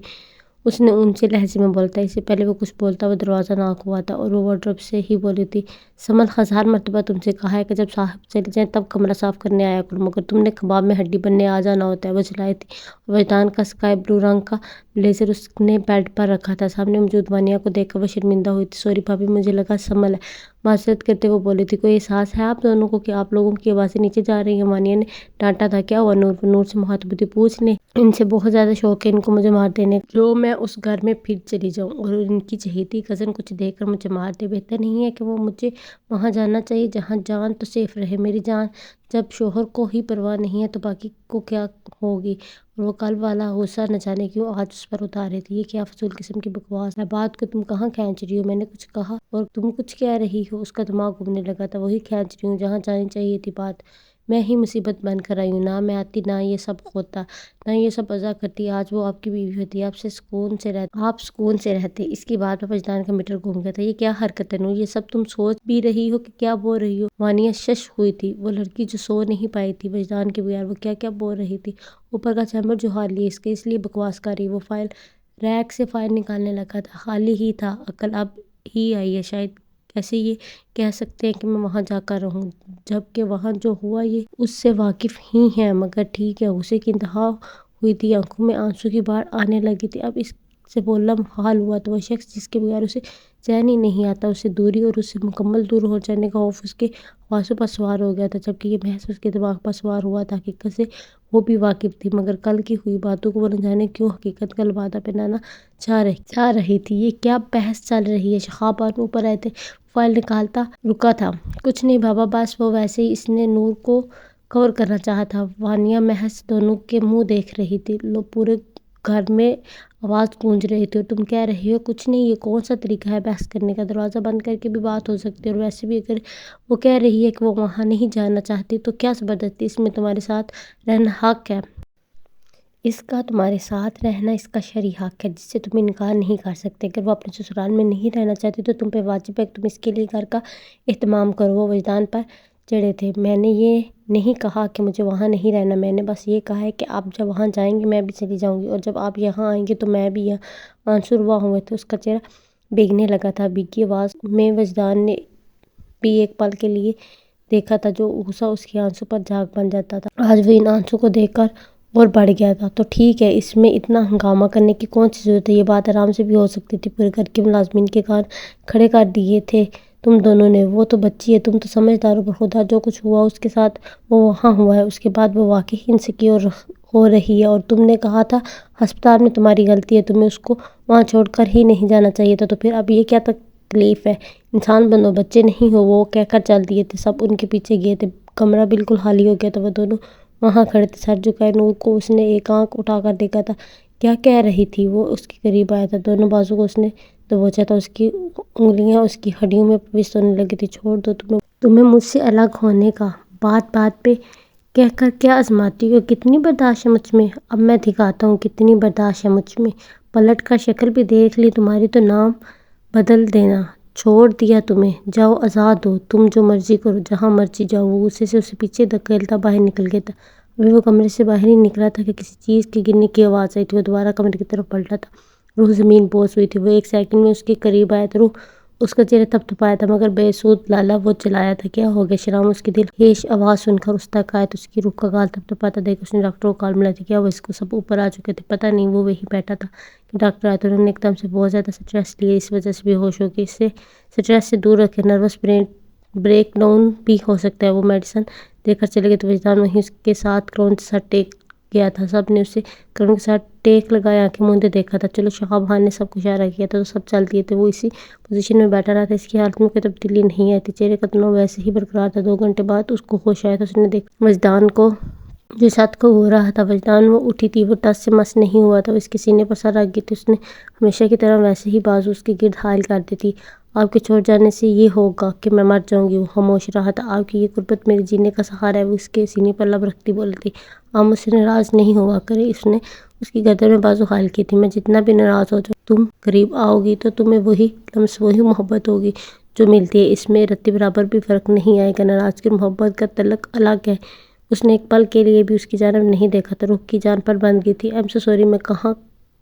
اس نے اونچے لہجے میں بولتا۔ اس سے پہلے وہ کچھ بولتا وہ دروازہ ناک ہوا تھا اور وہ وارڈروب سے ہی بولی تھی، سمن 1000 مرتبہ تم سے کہا ہے کہ جب صاحب چلے جائیں تب کمرہ صاف کرنے آیا کرو، مگر تم نے کباب میں ہڈی بننے آ جانا ہوتا ہے۔ وہ جھلائی تھی۔ وجدان کا اسکائی بلو رنگ کا بلیزر اس نے بیڈ پر رکھا تھا۔ سامنے موجود وانیہ کو دیکھ کر وہ شرمندہ ہوئی تھی۔ سوری بھابی، مجھے لگا سمل ہے۔ معذرت کرتے وہ بولی تھی، کوئی احساس ہے آپ دونوں کو کہ آپ لوگوں کی آوازیں نیچے جا رہی ہیں؟ وانیہ نے ڈانٹا تھا۔ کیا ہوا نور؟ نور سے مخاطب تھی، پوچھ لیں، ان سے بہت زیادہ شوق ہے ان کو مجھے مار دینے کا، جو میں اس گھر میں پھر چلی جاؤں اور ان کی چہیتی کزن کچھ دیکھ کر مجھے مار دے۔ بہتر نہیں ہے کہ وہ مجھے وہاں جانا چاہیے جہاں جان تو سیف رہے؟ میری جان جب شوہر کو ہی پرواہ نہیں ہے تو باقی کو کیا ہوگی؟ اور وہ کل والا غصہ نہ جانے کیوں آج اس پر اتار رہی تھی۔ یہ کیا فضول قسم کی بکواس ہے؟ بات کو تم کہاں کھینچ رہی ہو؟ میں نے کچھ کہا اور تم کچھ کہہ رہی ہو؟ اس کا دماغ گھومنے لگا تھا۔ وہی کھینچ رہی ہوں جہاں جانی چاہیے تھی بات۔ میں ہی مصیبت بن کر آئی ہوں، نہ میں آتی نہ یہ سب ہوتا، نہ یہ سب اذا کرتی، آج وہ آپ کی بیوی ہوتی، آپ سکون سے رہتے۔ اس کی بات پر وجدان کا میٹر گھوم گیا تھا۔ یہ کیا حرکت ہے نور؟ یہ سب تم سوچ بھی رہی ہو کہ کیا بول رہی ہو؟ وانیہ شش ہوئی تھی، وہ لڑکی جو سو نہیں پائی تھی وجدان کے بغیر، وہ کیا کیا بول رہی تھی؟ اوپر کا چیمبر جو خالی ہے اس کے، اس لیے بکواس کر رہی۔ وہ فائل ریک سے فائل نکالنے لگا تھا۔ خالی ہی تھا، عقل اب ہی آئی ہے شاید۔ کیسے یہ کہہ سکتے ہیں کہ میں وہاں جا کر رہوں جبکہ وہاں جو ہوا یہ اس سے واقف ہی ہیں؟ مگر ٹھیک ہے۔ غصے کی انتہا ہوئی تھی، آنکھوں میں آنسوں کی بار آنے لگی تھی۔ اب اس سے بولنا محال ہوا تو وہ شخص جس کے بغیر اسے چین ہی نہیں آتا، اس سے دوری اور اس سے مکمل دور ہو جانے کا خوف اس کے حواسوں پر سوار ہو گیا تھا، جبکہ یہ محض اس کے دماغ پر سوار ہوا تھا۔ حقیقت سے وہ بھی واقف تھی، مگر کل کی ہوئی باتوں کو وہ نہ جانے کیوں حقیقت کا لبادہ پہنانا چاہ رہی تھی۔ یہ کیا بحث چل رہی ہے؟ شہاب بانو اوپر آئے تھے۔ فائل نکالتا رکا تھا۔ کچھ نہیں بابا، بس وہ ویسے ہی، اس نے نور کو کور کرنا چاہا تھا۔ وانیہ محض دونوں کے منہ دیکھ رہی تھی۔ لو پورے گھر میں آواز گونج رہی تھی، اور تم کہہ رہی ہو کچھ نہیں؟ یہ کون سا طریقہ ہے بحث کرنے کا؟ دروازہ بند کر کے بھی بات ہو سکتی ہے، اور ویسے بھی اگر وہ کہہ رہی ہے کہ وہ وہاں نہیں جانا چاہتی تو کیا زبردستی؟ اس میں تمہارے ساتھ رہنا حق ہے، اس کا تمہارے ساتھ رہنا اس کا شرعی حق ہے جس سے تم انکار نہیں کر سکتے۔ اگر وہ اپنے سسرال میں نہیں رہنا چاہتی تو تم پہ واجب ہے کہ تم اس کے لیے گھر کا اہتمام کرو۔ وہ وجدان پر چڑھے تھے۔ میں نے یہ نہیں کہا کہ مجھے وہاں نہیں رہنا، میں نے بس یہ کہا ہے کہ آپ جب وہاں جائیں گے میں بھی چلی جاؤں گی، اور جب آپ یہاں آئیں گے تو میں بھی یہاں۔ آنسو روا ہوئے تھے، اس کا چہرہ بھیگنے لگا تھا۔ بھیگی آواز میں وجدان نے بھی ایک پل کے لیے دیکھا تھا جو غصہ اس کے آنسوں پر جھاگ بن جاتا تھا، آج وہ ان آنسوں کو دیکھ کر اور بڑھ گیا تھا۔ تو ٹھیک ہے، اس میں اتنا ہنگامہ کرنے کی کون سی ضرورت ہے؟ یہ بات آرام سے بھی ہو سکتی تھی۔ پورے گھر کے ملازمین کے کان کھڑے کر دیے تھے تم دونوں نے۔ وہ تو بچی ہے، تم تو سمجھدار ہو، خدا جو کچھ ہوا اس کے ساتھ وہ وہاں ہوا ہے، اس کے بعد وہ واقعی انسیکیور ہو رہی ہے، اور تم نے کہا تھا ہسپتال میں تمہاری غلطی ہے، تمہیں اس کو وہاں چھوڑ کر ہی نہیں جانا چاہیے تھا، تو پھر اب یہ کیا تکلیف ہے؟ انسان بنو، بچے نہیں ہو۔ وہ کہہ کر چل دیے تھے، سب ان کے پیچھے گئے تھے۔ کمرہ بالکل خالی ہو گیا تھا، وہ دونوں وہاں کھڑے تھے سر جھکائے۔ نور کو اس نے ایک آنکھ اٹھا کر دیکھا تھا، کیا کہہ رہی تھی وہ اس کے قریب آیا تھا، دونوں بازو کو اس نے دبوچا تھا، اس کی انگلیاں اس کی ہڈیوں میں پویس ہونے لگی تھی۔ چھوڑ دو تمہیں مجھ سے الگ ہونے کا، بات بات پہ کہہ کر کیا آزماتی ہو، کتنی برداشت ہے مجھ میں، اب میں دکھاتا ہوں کتنی برداشت ہے مجھ میں، پلٹ کر شکل بھی دیکھ لی تمہاری تو نام بدل دینا، چھوڑ دیا تمہیں، جاؤ آزاد ہو، تم جو مرضی کرو، جہاں مرضی جاؤ۔ وہ غصے سے اسے پیچھے دھکیلتا باہر نکل گیا تھا۔ ابھی وہ کمرے سے باہر ہی نکلا تھا کہ کسی چیز کے گرنے کی آواز آئی تھی۔ وہ دوبارہ کمرے کی طرف پلٹا تھا، روح زمین بوس ہوئی تھی۔ وہ ایک سیکنڈ میں اس کے قریب آیا تھا، روح اس کا چہرہ تھپتھپایا تھا مگر بے سود لالا وہ چلایا تھا۔ کیا ہو گیا شرام؟ اس کی دلخیش آواز سن کر اس تک آیا تو اس کی روح کا گال تھپتھپاتا دیکھ اس نے ڈاکٹر کو کال ملائی تھی۔ کیا وہ اس کو سب اوپر آ چکے تھے؟ پتہ نہیں، وہ وہی بیٹھا تھا کہ ڈاکٹر آیا تو انہوں نے ایک دم سے بہت زیادہ سٹریس لیا، اس وجہ سے بے ہوش ہو گئی۔ اسے سٹریس سے دور رکھے، نروس بریک ڈاؤن بھی ہو سکتا ہے۔ وہ میڈیسن دے کر چلے گئے تو وجدان وہیں اس کے ساتھ کرون کے ساتھ ٹیک گیا تھا۔ سب نے اسے کرون کے ساتھ ٹیک لگائے آنکھیں موندے دیکھا تھا۔ چلو، شہاب خان نے سب کو اشارہ کیا تھا تو سب چل دیے تھے۔ وہ اسی پوزیشن میں بیٹھا رہا تھا، اس کی حالت میں کوئی تبدیلی نہیں آئی تھی، چہرے کا تناؤ ویسے ہی برقرار تھا۔ 2 گھنٹے بعد اس کو ہوش آیا تو اس نے دیکھا وجدان کو جو چھت کو ہو رہا تھا۔ وجدان وہ اٹھی تھی، وہ ٹس سے مس نہیں ہوا تھا، اس کے سینے پر سر رکھ گئی تھی۔ اس نے ہمیشہ کی طرح ویسے ہی بازو اس کے گرد حائل کر دی تھی۔ آپ کے چھوڑ جانے سے یہ ہوگا کہ میں مر جاؤں گی۔ وہ خاموش رہا تھا۔ آپ کی یہ قربت میرے جینے کا سہارا ہے، وہ اس کے سینے پر لب رکھتی بولی تھی۔ آپ مجھ سے ناراض نہیں ہوا کرے۔ اس نے اس کی گردن میں بازو حائل کی تھی۔ میں جتنا بھی ناراض ہو جاؤں، تم قریب آؤ گی تو تمہیں وہی لمس، وہی محبت ہوگی جو ملتی ہے، اس میں رتی برابر بھی فرق نہیں آئے گا۔ ناراضگی اور محبت کا تعلق الگ ہے۔ اس نے ایک پل کے لیے بھی اس کی جانب نہیں دیکھا تھا، روح کی جان پر بند گئی تھی۔ I'm so sorry، میں کہاں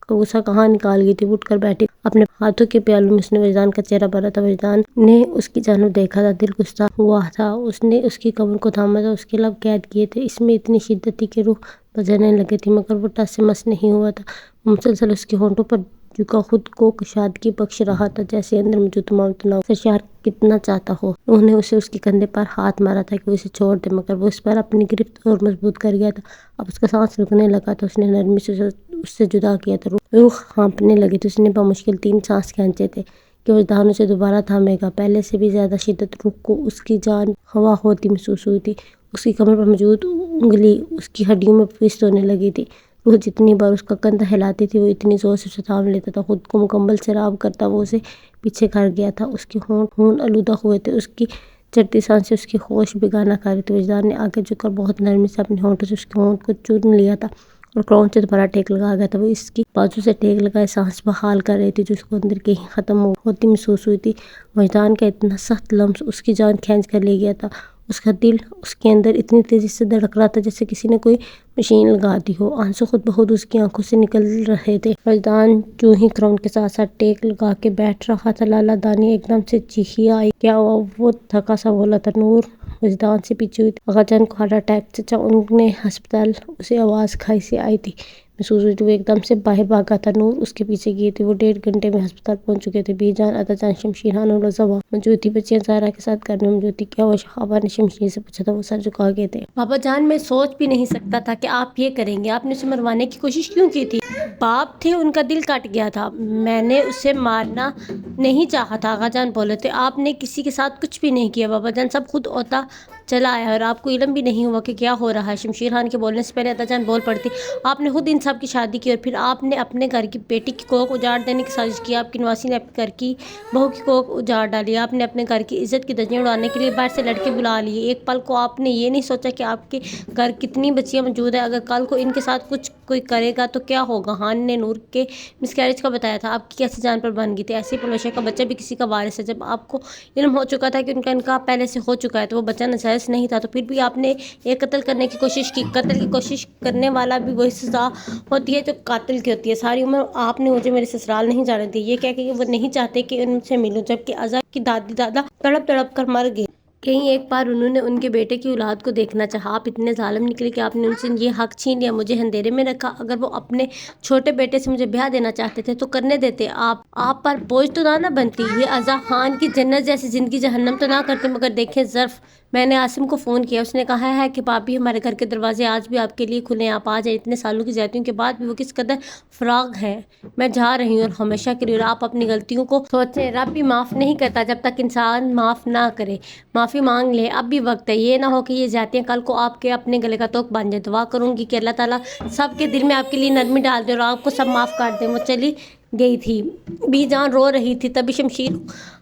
کا غصہ کہاں نکال گئی تھی۔ وہ اٹھ کر بیٹھی، اپنے ہاتھوں کے پیالوں میں اس نے وجدان کا چہرہ بھرا تھا۔ وجدان نے اس کی جانب دیکھا تھا، دل گستاخ ہوا تھا۔ اس نے اس کی کمر کو تھاما تھا، اس کے لب قید کیے تھے۔ اس میں اتنی شدت تھی کہ روح بجھنے لگی تھی مگر وہ ٹس سے مس نہیں ہوا تھا۔ وہ مسلسل اس کے ہونٹوں پر جھکا خود کو کشادگی بخش رہا تھا، جیسے اندر موجود تمام تناؤ سرشار کتنا چاہتا ہو۔ انہوں نے اسے اس کے کندھے پر ہاتھ مارا تھا کہ وہ اسے چھوڑ دے مگر وہ اس پر اپنی گرفت اور مضبوط کر گیا تھا۔ اب اس کا سانس رکنے لگا تھا، اس نے نرمی سے اس سے جدا کیا تھا۔ روح کانپنے لگی تھی، اس نے بمشکل 3 سانس کھینچے تھے کہ وجدان اسے دوبارہ تھامے گا۔ پہلے سے بھی زیادہ شدت روح کو اس کی جان ہوا ہوتی محسوس ہوئی تھی۔ اس کی کمر پر موجود انگلی اس کی ہڈیوں میں پوست ہونے لگی تھی۔ روح جتنی بار اس کا کندھا ہلاتی تھی وہ اتنی زور سے اسے تھام لیتا تھا، خود کو مکمل سیراب کرتا وہ اسے پیچھے کر گیا تھا۔ اس کے ہونٹ خون آلودہ ہوئے تھے، اس کی چڑھتی سانسیں اس کی ہوش بگانا کر رہی تھی۔ وجدان نے آگے جھک کر بہت نرمی سے اپنے ہونٹوں سے اس کے ہونٹ کو چوم لیا تھا اور کرون سے دوبارہ ٹیک لگا گیا تھا۔ وہ اس کی بازو سے ٹیک لگائے سانس بحال کر رہی تھی جو اس کو اندر کہیں ختم ہوتی محسوس ہوئی تھی۔ وجدان کا اتنا سخت لمس اس کی جان کھینچ کر لے گیا تھا۔ اس کا دل اس کے اندر اتنی تیزی سے دھڑک رہا تھا جیسے کسی نے کوئی مشین لگا دی ہو۔ آنسو خود بخود اس کی آنکھوں سے نکل رہے تھے۔ وجدان جو ہی کرون کے ساتھ ساتھ ٹیک لگا کے بیٹھ رہا تھا، لالا دانی ایک دم سے چیخی آئی۔ کیا ہوا؟ وہ تھکا سا بولا تھا۔ نور وجدان سے پیچھے ہوئی تھی۔ آقا جان کو ہارٹ اٹیک، چچا ان نے ہسپتال، اسے آواز کھائی سے آئی تھی محسوس ہوئی تھی۔ وہ ایک دم سے باہر بھاگا تھا، نور اس کے پیچھے گئی تھی۔ وہ 1.5 گھنٹے میں ہسپتال پہنچ چکے تھے۔ بی جان، ادا جان، شمشیر خان اور رضا وہاں موجود تھی۔ بچیاں زہرا کے ساتھ گھر میں موجود تھی۔ کیا ہوا؟ شہابہ نے شمشیر سے پوچھا تھا۔ وہ سر جھکا گئے تھے۔ بابا جان، میں سوچ بھی نہیں سکتا تھا کہ آپ یہ کریں گے، آپ نے اسے مروانے کی کوشش کیوں کی تھی؟ باپ تھے، ان کا دل کٹ گیا تھا، میں نے اسے مارنا نہیں چاہا تھا، آقا جان بولے تھے۔ آپ نے کسی کے ساتھ کچھ بھی نہیں کیا بابا جان، سب خود ہوتا چلا آیا اور آپ کو علم بھی نہیں ہوا کہ کیا ہو رہا ہے۔ شمشیر خان کے بولنے سے پہلے ادا جان بول پڑتی۔ آپ نے خود ان سب کی شادی کی اور پھر آپ نے اپنے گھر کی بیٹی کی کوکھ اجاڑ دینے کی سازش کی۔ آپ کی نواسی نے اپنے گھر کی بہو کی کوکھ اجاڑ ڈالی۔ آپ نے اپنے گھر کی عزت کی دھجیاں اڑانے کے لیے باہر سے لڑکے بلا لیے۔ ایک پل کو آپ نے یہ نہیں سوچا کہ آپ کے گھر کتنی بچیاں موجود ہیں، اگر کل کو ان کے ساتھ کچھ کوئی کرے گا تو کیا ہوگا؟ خان نے نور کے مس کیریج کا بتایا تھا، آپ کی کیسے جان پر بن گئی تھی؟ ایسے پلوشے کا بچہ بھی کسی کا وارث ہے۔ جب آپ کو علم ہو چکا تھا کہ ان کا انکاح پہلے سے ہو چکا ہے تو وہ بچہ ناجائز نہیں تھا، تو پھر بھی آپ نے ایک قتل کرنے کی کوشش کی۔ قتل کی کوشش کرنے والا بھی وہی سزا ہوتی ہے جو قاتل کی ہوتی ہے۔ ساری عمر آپ نے مجھے میرے سسرال نہیں جانے دیا، یہ کہہ کے کہ وہ نہیں چاہتے کہ ان سے ملوں، جبکہ ازا کی دادی دادا تڑپ تڑپ کر مر گئے۔ کہیں ایک بار انہوں نے ان کے بیٹے کی اولاد کو دیکھنا چاہا۔ آپ اتنے ظالم نکلے کہ آپ نے ان سے یہ حق چھین لیا، مجھے اندھیرے میں رکھا۔ اگر وہ اپنے چھوٹے بیٹے سے مجھے بیاہ دینا چاہتے تھے تو کرنے دیتے، آپ پر بوجھ تو نہ بنتی۔ یہ ازا خان کی جنت جیسی زندگی جہنم تو نہ کرتے، مگر دیکھیں ظرف میں نے عاصم کو فون کیا، اس نے کہا ہے کہ پاپی ہمارے گھر کے دروازے آج بھی آپ کے لیے کھلے ہیں، آپ آ جائیں۔ اتنے سالوں کی زیادتیوں کے بعد بھی وہ کس قدر فراغ ہے۔ میں جا رہی ہوں اور ہمیشہ کے لیے۔ آپ اپنی غلطیوں کو سوچیں، رب بھی معاف نہیں کرتا جب تک انسان معاف نہ کرے۔ معافی مانگ لیں، اب بھی وقت ہے۔ یہ نہ ہو کہ یہ زیادتیاں کل کو آپ کے اپنے گلے کا توق بن جائیں۔ دعا کروں گی کہ اللہ تعالیٰ سب کے دل میں آپ کے لیے نرمی ڈال دے اور آپ کو سب معاف کر دیں۔ وہ چلی گئی تھی، بی جان رو رہی تھی، تبھی شمشیر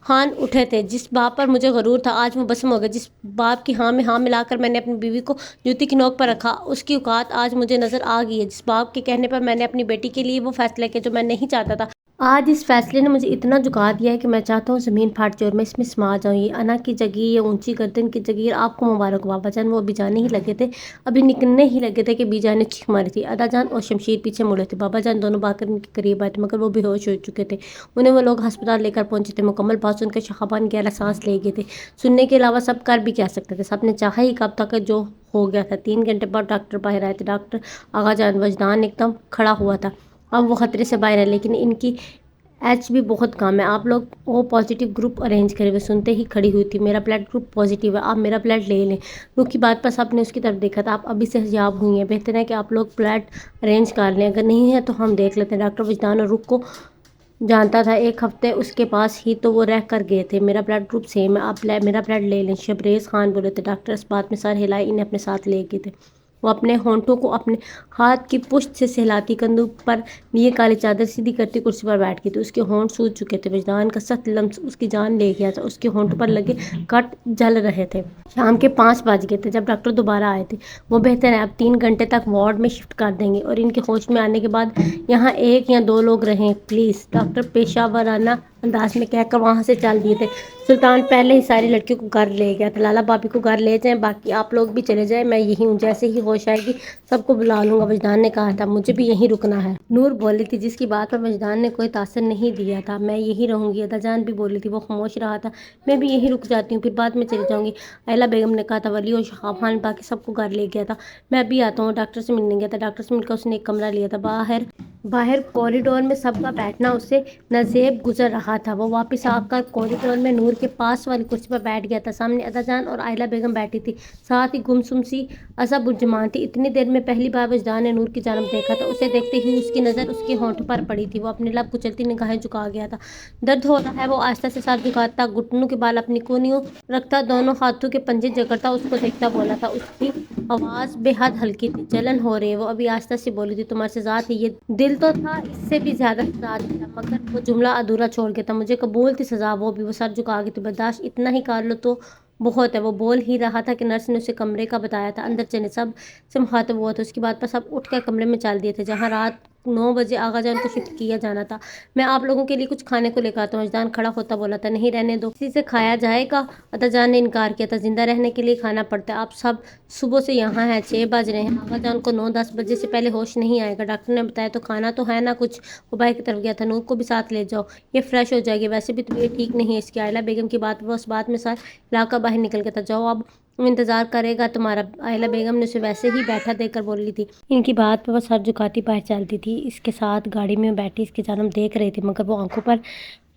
خان اٹھے تھے۔ جس باپ پر مجھے غرور تھا آج وہ بسم ہو گیا۔ جس باپ کی ہاں میں ہاں ملا کر میں نے اپنی بیوی کو جوتی کی نوک پر رکھا، اس کی اوقات آج مجھے نظر آ گئی ہے۔ جس باپ کے کہنے پر میں نے اپنی بیٹی کے لیے وہ فیصلہ کیا جو میں نہیں چاہتا تھا، آج اس فیصلے نے مجھے اتنا جھکا دیا ہے کہ میں چاہتا ہوں زمین پھٹ جائے اور میں اس میں سما جاؤں۔ یہ انا کی جگیر، یہ اونچی گردن کی جگیر، آپ کو مبارک بابا جان۔ وہ ابھی جانے ہی لگے تھے، ابھی نکلنے ہی لگے تھے کہ بی جان نے چیخ ماری تھی۔ ادا جان اور شمشیر پیچھے مڑے تھے۔ بابا جان دونوں بھاگ کر ان کے قریب آئے تھے مگر وہ بے ہوش ہو چکے تھے۔ انہیں وہ لوگ ہسپتال لے کر پہنچے تھے۔ مکمل بات سن کر شہابان گہرا سانس لے گئے تھے۔ سننے کے علاوہ سب کر بھی کیا سکتے تھے؟ سب نے چاہا ہی کب تک جو ہو گیا تھا۔ 3 گھنٹے بعد ڈاکٹر باہر آئے تھے۔ ڈاکٹر آغا جان وجدان ایک دم کھڑا ہوا تھا۔ اب وہ خطرے سے باہر ہے لیکن ان کی ایچ بھی بہت کم ہے۔ آپ لوگ او پازیٹیو گروپ ارینج کرے ہوئے۔ سنتے ہی کھڑی ہوئی تھی۔ میرا بلڈ گروپ پازیٹیو ہے، آپ میرا بلڈ لے لیں۔ روح کی بات پر سب نے اس کی طرف دیکھا تھا۔ آپ ابھی سے حجاب ہوئی ہیں، بہتر ہے کہ آپ لوگ بلڈ ارینج کر لیں، اگر نہیں ہے تو ہم دیکھ لیتے ہیں۔ ڈاکٹر وجدان اور روح کو جانتا تھا، ایک ہفتے اس کے پاس ہی تو وہ رہ کر گئے تھے۔ میرا بلڈ گروپ سیم ہے، آپ میرا بلڈ لے لیں، شبریز خان بولے تھے۔ ڈاکٹر اس بات میں سر ہلائے، انہیں اپنے ساتھ لے گئے تھے۔ وہ اپنے ہونٹوں کو اپنے ہاتھ کی پشت سے سہلاتی، کندھوں پر لیے کالی چادر سیدھی کرتی کرسی پر بیٹھ گئی تھی۔ اس کے ہونٹ سوج چکے تھے، وجدان کا سخت لمس اس کی جان لے گیا تھا۔ اس کے ہونٹوں پر لگے کٹ جل رہے تھے۔ شام کے 5 بج گئے تھے جب ڈاکٹر دوبارہ آئے تھے۔ وہ بہتر ہے، اب 3 گھنٹے تک وارڈ میں شفٹ کر دیں گے اور ان کے ہوش میں آنے کے بعد یہاں 1 یا 2 لوگ رہیں پلیز، ڈاکٹر پیشہ ورانہ انداز میں کہہ کر وہاں سے چل دیے تھے۔ سلطان پہلے ہی ساری لڑکیوں کو گھر لے گیا تھا۔ لالا بابی کو گھر لے جائیں، باقی آپ لوگ بھی چلے جائیں، میں یہی ہوں، جیسے ہی ہوش آئے گی سب کو بلا لوں گا۔ وجدان نے کہا تھا مجھے بھی یہیں رکنا ہے، نور بولی تھی، جس کی بات پر وجدان نے کوئی تاثر نہیں دیا تھا۔ میں یہیں رہوں گی، ادا جان بھی بولی تھی، وہ خاموش رہا تھا۔ میں بھی یہیں رک جاتی ہوں، پھر بعد میں چلی جاؤں گی، آئلہ بیگم نے کہا تھا۔ ولی اور شہاب خان باقی سب کو گھر لے گیا تھا۔ میں ابھی آتا ہوں، ڈاکٹر سے ملنے گیا تھا۔ ڈاکٹر سے مل کر اس نے ایک کمرہ لیا تھا۔ باہر کوریڈور میں سب کا بیٹھنا اسے نازیب گزر رہا تھا۔ وہ واپس آ کر کوریڈور میں نور کے پاس والی کرسی پر بیٹھ گیا تھا۔ سامنے ادا جان اور آئلہ بیگم بیٹھی تھی، ساتھ ہی گمسم سی عصب الجمان تھی۔ اتنی دیر میں پہلی بار وجدان نے نور کی جانب دیکھا تھا۔ اسے دیکھتے ہی اس کی نظر اس کے ہونٹوں پر پڑی تھی۔ وہ اپنے لب کچلتی نگاہیں جھکا گیا تھا۔ درد ہو رہا ہے، وہ آہستہ سے سر جھکاتا، گھٹنوں کے بال اپنی کونیوں رکھتا، دونوں ہاتھوں کے پنجے جکڑتا اس کو دیکھتا بولا تھا۔ اس کی آواز بے حد ہلکی تھی۔ جلن ہو رہی ہے، وہ ابھی آہستہ سے بولی تھی، تمہارے سے ذات ہے، یہ دل تو تھا اس سے بھی زیادہ سزا دیتا، مگر وہ جملہ ادھورا چھوڑ گیا تھا۔ مجھے قبول تھی سزا، وہ بھی۔ وہ سر جھکا گئی تھی۔ برداشت اتنا ہی کر لو تو بہت ہے۔ وہ بول ہی رہا تھا کہ نرس نے اسے کمرے کا بتایا تھا، اندر چلیں، سب سے مخاطب ہوا تھا۔ اس کی بات پر سب اٹھ کر کمرے میں چل دیے تھے جہاں رات 9 بجے آغا جان کو شفٹ کیا جانا تھا۔ میں آپ لوگوں کے لیے کچھ کھانے کو لے کر آتا ہوں۔ وجدان کھڑا ہوتا بولا تھا، نہیں رہنے دو، کسی سے کھایا جائے گا؟ ادا جان نے انکار کیا تھا، زندہ رہنے کے لیے کھانا پڑتا ہے، آپ سب صبح سے یہاں ہیں، 6 بج رہے ہیں، آغا جان کو 9-10 بجے سے پہلے ہوش نہیں آئے گا، ڈاکٹر نے بتایا، تو کھانا تو ہے نا کچھ؟ وہ باہر کی طرف گیا تھا، نور کو بھی ساتھ لے جاؤ، یہ فریش ہو جائے گی، ویسے بھی طبیعت ٹھیک نہیں ہے اس کی۔ آئلہ بیگم کی بات پر اس بات میں سر ہلا کر باہر نکل گیا تھا، جاؤ اب وہ انتظار کرے گا تمہارا۔ آئلہ بیگم نے اسے ویسے ہی بیٹھا دیکھ کر بولی تھی۔ ان کی بات پر وہ سر جھکاتی باہر چلتی تھی، اس کے ساتھ گاڑی میں بیٹھی اس کی جانب دیکھ رہی تھی مگر وہ آنکھوں پر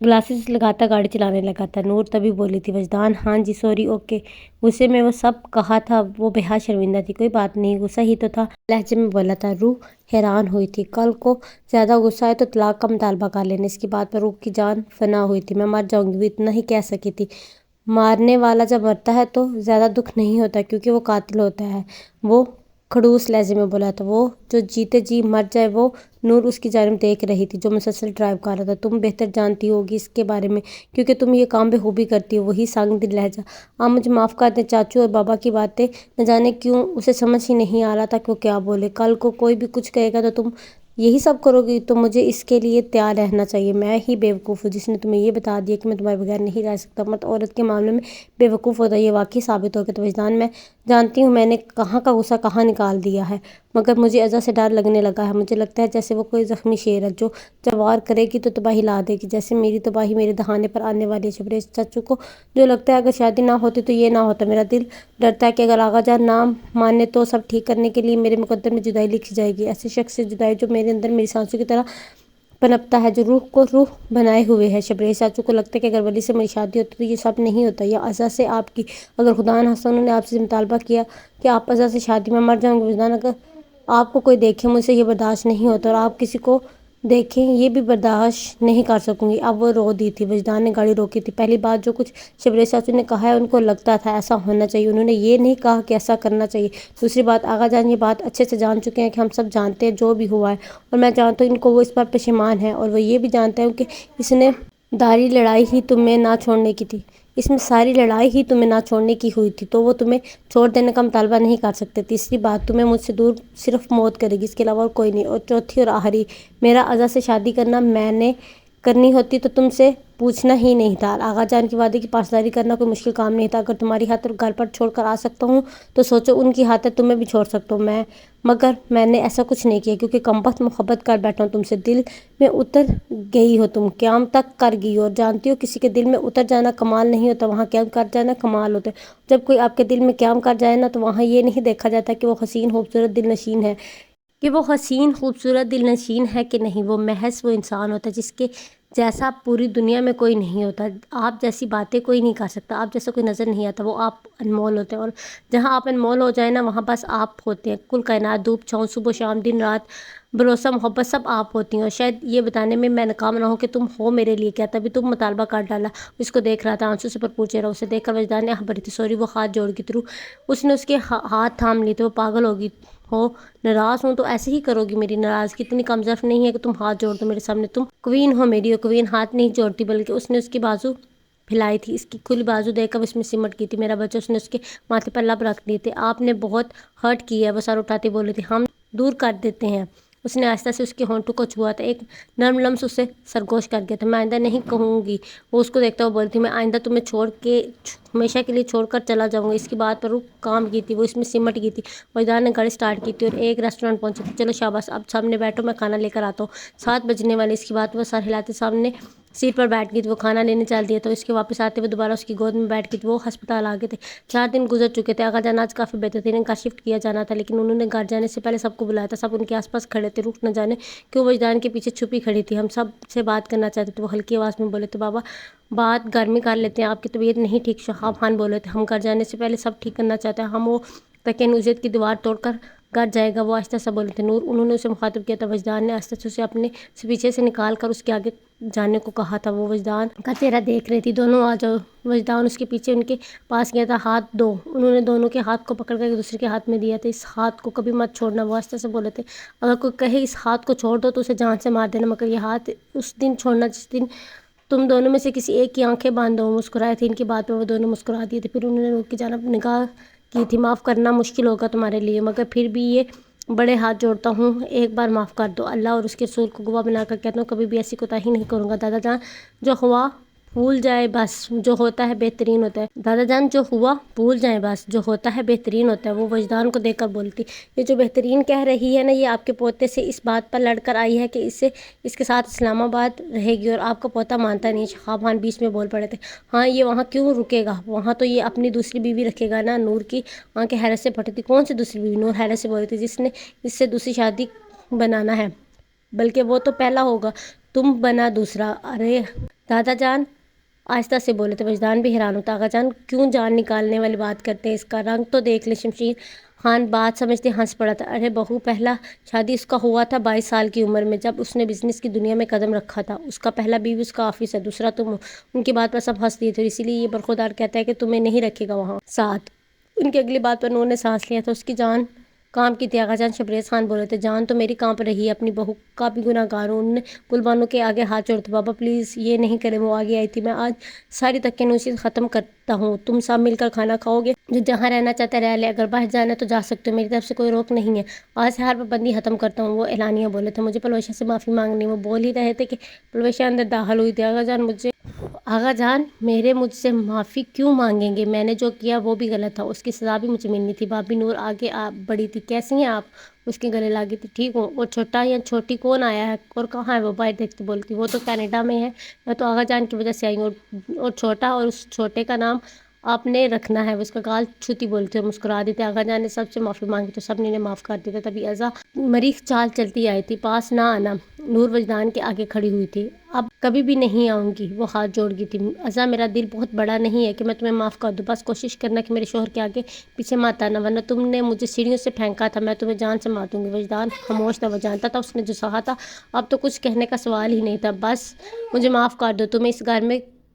گلاسز لگاتا گاڑی چلانے لگا تھا۔ نور تبھی بولی تھی، وجدان ہاں جی سوری اوکے، غصے میں وہ سب کہا تھا، وہ بے حد شرمندہ تھی۔ کوئی بات نہیں، غصہ ہی تو تھا، لہجے میں بولا تھا۔ روح حیران ہوئی تھی، کل کو زیادہ غصہ آئے تو طلاق کا مطالبہ کر لینا۔ اس کی بات پر روح کی جان فنا ہوئی تھی۔ میں مر جاؤں گی، وہ اتنا ہی کہہ سکی تھی۔ مارنے والا جب مرتا ہے تو زیادہ دکھ نہیں ہوتا کیونکہ وہ قاتل ہوتا ہے، وہ کھڑوس لہجے میں بولا تھا۔ وہ جو جیتے جی مر جائے وہ۔ نور اس کی جانب دیکھ رہی تھی جو مسلسل ڈرائیو کر رہا تھا۔ تم بہتر جانتی ہوگی اس کے بارے میں کیونکہ تم یہ کام بخوبی کرتی ہو۔ وہی سنگ دل لہجہ، آپ مجھے معاف کر دیں، چاچو اور بابا کی باتیں نہ جانے کیوں اسے سمجھ ہی نہیں آ رہا تھا کہ وہ کیا بولے۔ کل کو کوئی بھی کچھ کہے گا تو تم یہی سب کرو گی، تو مجھے اس کے لیے تیار رہنا چاہیے۔ میں ہی بیوقوف ہوں جس نے تمہیں یہ بتا دیا کہ میں تمہارے بغیر نہیں رہ سکتا۔ مرد عورت کے معاملے میں بیوقوف ہوتا ہے، یہ واقعی ثابت ہو گیا تو وجدان میں جانتی ہوں میں نے کہاں کا غصہ کہاں نکال دیا ہے، مگر مجھے اذى سے ڈر لگنے لگا ہے۔ مجھے لگتا ہے جیسے وہ کوئی زخمی شیر ہے جو جب وار کرے گی تو تباہی لا دے گی، جیسے میری تباہی میرے دہانے پر آنے والی ہے۔ شبریز چاچو کو جو لگتا ہے اگر شادی نہ ہوتی تو یہ نہ ہوتا۔ میرا دل ڈرتا ہے کہ اگر آغا جان نہ مانے تو سب ٹھیک کرنے کے لیے میرے مقدر میں جدائی لکھی جائے گی، ایسے شخص سے جدائی جو میرے اندر میری سانسوں کی طرح پنپتا ہے جو روح کو روح بنائے ہوئے ہے۔ شبریز چاچو کو لگتا ہے کہ اگر ولی سے میری شادی ہوتی تو یہ سب نہیں ہوتا، یا ازا سے آپ کی، اگر خدا نخواستہ انہوں نے آپ سے مطالبہ کیا کہ آپ ازا سے شادی میں مر جاؤں گے، وجدان اگر آپ کو کوئی دیکھے مجھ سے یہ برداشت نہیں ہوتا، اور آپ کسی کو دیکھیں یہ بھی برداشت نہیں کر سکوں گی۔ اب وہ رو دی تھی، وجدان نے گاڑی روکی تھی۔ پہلی بات جو کچھ شبریز چاچو نے کہا ہے ان کو لگتا تھا ایسا ہونا چاہیے، انہوں نے یہ نہیں کہا کہ ایسا کرنا چاہیے۔ دوسری بات، آغا جان یہ بات اچھے سے جان چکے ہیں کہ ہم سب جانتے ہیں جو بھی ہوا ہے، اور میں جانتا ہوں ان کو وہ اس پر پشیمان ہے، اور وہ یہ بھی جانتے ہیں کہ اس نے داری لڑائی ہی تمہیں نہ چھوڑنے کی تھی، اس میں ساری لڑائی ہی تمہیں نہ چھوڑنے کی ہوئی تھی، تو وہ تمہیں چھوڑ دینے کا مطالبہ نہیں کر سکتے۔ تیسری بات، تمہیں مجھ سے دور صرف موت کرے گی، اس کے علاوہ اور کوئی نہیں۔ اور چوتھی اور آخری، میرا ازا سے شادی کرنا میں نے کرنی ہوتی تو تم سے پوچھنا ہی نہیں تھا۔ آغا جان کے وعدے کی پاسداری کرنا کوئی مشکل کام نہیں تھا۔ اگر تمہاری خاطر گھر پر چھوڑ کر آ سکتا ہوں تو سوچو ان کی خاطر تمہیں بھی چھوڑ سکتا ہوں میں، مگر میں نے ایسا کچھ نہیں کیا، کیونکہ کم بخت محبت کر بیٹھا ہوں تم سے، دل میں اتر گئی ہو تم، قیام تک کر گئی ہو، اور جانتی ہو کسی کے دل میں اتر جانا کمال نہیں ہوتا، وہاں قیام کر جانا کمال ہوتا ہے۔ جب کوئی آپ کے دل میں قیام کر جائے نا تو وہاں یہ نہیں دیکھا جاتا کہ وہ حسین خوبصورت دل نشین ہے، دل نشین ہے کہ نہیں، وہ محض وہ انسان ہوتا ہے جس کے جیسا پوری دنیا میں کوئی نہیں ہوتا، آپ جیسی باتیں کوئی نہیں کر سکتا، آپ جیسا کوئی نظر نہیں آتا، وہ آپ انمول ہوتے ہیں، اور جہاں آپ انمول ہو جائیں نا وہاں بس آپ ہوتے ہیں، کل کائنات، دھوپ چھاؤں، صبح شام، دن رات، بھروسہ محبت سب آپ ہوتی ہیں، اور شاید یہ بتانے میں ناکام نہ ہوں کہ تم ہو میرے لیے کیا، تبھی تم مطالبہ کر ڈالا۔ اس کو دیکھ رہا تھا، آنسو سے پر پوچھے رہا، اسے دیکھ کر وجدان نے آہ بھری تھی، سوری، وہ ہاتھ جوڑ کی تھی، اس نے اس کے ہاتھ تھام لی تھے، وہ پاگل ہوگی ہو، ناراض ہوں تو ایسے ہی کرو گی، میری ناراضگی اتنی کم ظرف نہیں ہے کہ تم ہاتھ جوڑ دو میرے سامنے، تم کوئین ہو میری، اور کوئین ہاتھ نہیں جوڑتی، بلکہ اس نے اس کی بازو پھیلائی تھی، اس کی کھلی بازو دیکھ کر اس میں سمٹ گئی تھی، میرا بچہ، اس نے اس کے ماتھے پر لب رکھ دیے تھے، آپ نے بہت ہرٹ کی ہے، وہ سر اٹھاتے بولے تھے، ہم دور کر دیتے ہیں، اس نے آہستہ سے اس کے ہونٹوں کو چھوا تھا، ایک نرم لمس اسے سرگوش کر گیا تھا، میں آئندہ نہیں کہوں گی، وہ اس کو دیکھتا ہوا بولی تھی، میں آئندہ تمہیں چھوڑ کے ہمیشہ کے لیے چھوڑ کر چلا جاؤں گا، اس کی بات پر وہ کام کی تھی، وہ اس میں سمٹ گئی تھی۔ وجدان نے گاڑی سٹارٹ کی تھی اور ایک ریسٹورنٹ پہنچی تھی، چلو شاباش، اب سامنے بیٹھو، میں کھانا لے کر آتا ہوں، 7 بجنے والے، اس کی بات وہ سر ہلاتے سامنے سیٹ پر بیٹھ گئی تھی، وہ کھانا لینے چل دیا، تو اس کے واپس آتے ہوئے دوبارہ اس کی گود میں بیٹھ گئی تھی، وہ ہسپتال آ گئے تھے، 4 دن گزر چکے تھے، آغا جان آج کافی بہتر تھے، ان کا شفٹ کیا جانا تھا، لیکن انہوں نے گھر جانے سے پہلے سب کو بلایا تھا، سب ان کے آس پاس کھڑے تھے، روح نہ جانے کیوں وجدان کے پیچھے چھپی کھڑی تھی، ہم سب سے بات کرنا چاہتے تھے، وہ ہلکی آواز میں بولے تھے، بابا بات گھر میں کر لیتے ہیں، آپ کی طبیعت نہیں ٹھیک، شہاب خان بولے تھے، ہم گھر جانے سے پہلے سب ٹھیک کرنا چاہتے ہیں، ہم وہ تکنوزیت کی دیوار توڑ کر گھر جائے گا، وہ آہستہ سا بولے تھے، نور، انہوں نے اسے مخاطب کیا تھا، وجدان نے آہستہ سے اسے اپنے پیچھے سے نکال کر اس کے آگے جانے کو کہا تھا، وہ وجدان کا چہرہ دیکھ رہی تھی، دونوں آ جاؤ، وجدان اس کے پیچھے ان کے پاس گیا تھا، ہاتھ دو، انہوں نے دونوں کے ہاتھ کو پکڑ کر ایک دوسرے کے ہاتھ میں دیا تھا، اس ہاتھ کو کبھی مت چھوڑنا، وہ آہستہ سے بولے تھے، اگر کوئی کہے اس ہاتھ کو چھوڑ دو تو اسے جان سے مار دینا، مگر یہ ہاتھ اس دن چھوڑنا جس دن تم دونوں میں سے کسی ایک کی آنکھیں باندھ دو۔ مسکرائے تھے، ان کی بات پہ وہ دونوں مسکرا دیے تھے، پھر انہوں نے نور کی جانب نگاہ کی تھی، معاف کرنا مشکل ہوگا تمہارے لیے، مگر پھر بھی یہ بڑے ہاتھ جوڑتا ہوں، ایک بار معاف کر دو، اللہ اور اس کے رسول کو گواہ بنا کر کہتا ہوں، کبھی بھی ایسی کوتاہی نہیں کروں گا، دادا جان جو ہوا بھول جائے بس، جو ہوتا ہے بہترین ہوتا ہے، دادا جان جو ہوا بھول جائیں بس، جو ہوتا ہے بہترین ہوتا ہے، وہ وجدان کو دیکھ کر بولتی، یہ جو بہترین کہہ رہی ہے نا، یہ آپ کے پوتے سے اس بات پر لڑ کر آئی ہے کہ اس کے ساتھ اسلام آباد رہے گی، اور آپ کا پوتا مانتا نہیں ہے، شہاب خان بیچ میں بول پڑے تھے، ہاں یہ وہاں کیوں رکے گا، وہاں تو یہ اپنی دوسری بیوی رکھے گا نا، نور کی آنکھیں حیرت سے پھٹی تھی، کون سی دوسری بیوی، نور حیرت سے بولی تھی، جس نے اس سے دوسری شادی بنانا ہے، بلکہ وہ تو پہلا ہوگا، تم بنا دوسرا، ارے دادا جان آہستہ سے بولے تھے، وجدان بھی حیران ہوتا، آغا جان کیوں جان نکالنے والی بات کرتے ہیں، اس کا رنگ تو دیکھ لیں، شمشیر خان بات سمجھتے ہنس پڑا تھا، ارے بہو پہلا شادی اس کا ہوا تھا 22 سال کی عمر میں، جب اس نے بزنس کی دنیا میں قدم رکھا تھا، اس کا پہلا بیوی اس کا آفس ہے، دوسرا تم ہو، ان کی بات پر سب ہنس دیے تھے، اسی لیے یہ برخودار کہتا ہے کہ تمہیں نہیں رکھے گا وہاں ساتھ، ان کی اگلی بات پر نور نے سانس لیا تھا، اس کی جان کام کی تھی، آغا جان شبریز خان بولے تھے، جان تو میری کانپ رہی ہے، اپنی بہو کا بھی گناہ گار ہوں، انہوں نے گل بانو کے آگے ہاتھ جوڑے تھے، بابا پلیز یہ نہیں کرے، وہ آگے آئی تھی، میں آج ساری تکنوسی ختم کرتا ہوں، تم سب مل کر کھانا کھاؤ گے، جو جہاں رہنا چاہتا ہے رہ لے، اگر باہر جانا ہے تو جا سکتے ہو، میری طرف سے کوئی روک نہیں ہے، آج سے ہر پابندی ختم کرتا ہوں، وہ اعلانیہ بولے تھے، مجھے پلویشا سے معافی مانگنی، وہ بول ہی رہے تھے کہ پلویشا اندر داخل ہوئی تھی، آغا جان میرے مجھ سے معافی کیوں مانگیں گے، میں نے جو کیا وہ بھی غلط تھا، اس کی سزا بھی مجھے ملنی تھی، بابی نور آگے بڑھی تھی، کیسی ہیں آپ، اس کے گلے لگی تھی، ٹھیک ہوں، اور چھوٹا یا چھوٹی کون آیا ہے اور کہاں ہے وہ، باہر دیکھتی بولتی، وہ تو کینیڈا میں ہے، میں تو آغا جان کی وجہ سے آئی ہوں، اور چھوٹا، اور اس چھوٹے کا نام آپ نے رکھنا ہے، وہ اس کا گال چھوتی بولتے مسکرا دیتے، آغا جان نے سب سے معافی مانگی تو سب نے معاف کر دیتے، تبھی ازا مریخ چال چلتی آئی تھی، پاس نہ آنا، نور وجدان کے آگے کھڑی ہوئی تھی۔ اب کبھی بھی نہیں آؤں گی، وہ ہاتھ جوڑ گئی تھی۔ ازاں میرا دل بہت بڑا نہیں ہے کہ میں تمہیں معاف کر دوں، بس کوشش کرنا کہ میرے شوہر کے آگے پیچھے مت آنا، ورنہ تم نے مجھے سیڑھیوں سے پھینکا تھا، میں تمہیں جان سے مار دوں گی۔ وجدان خاموش تھا، وہ جانتا تھا اس نے جو سہا تھا اب تو کچھ کہنے کا سوال ہی نہیں تھا۔ بس مجھے معاف کر دو، تمہیں اس گھر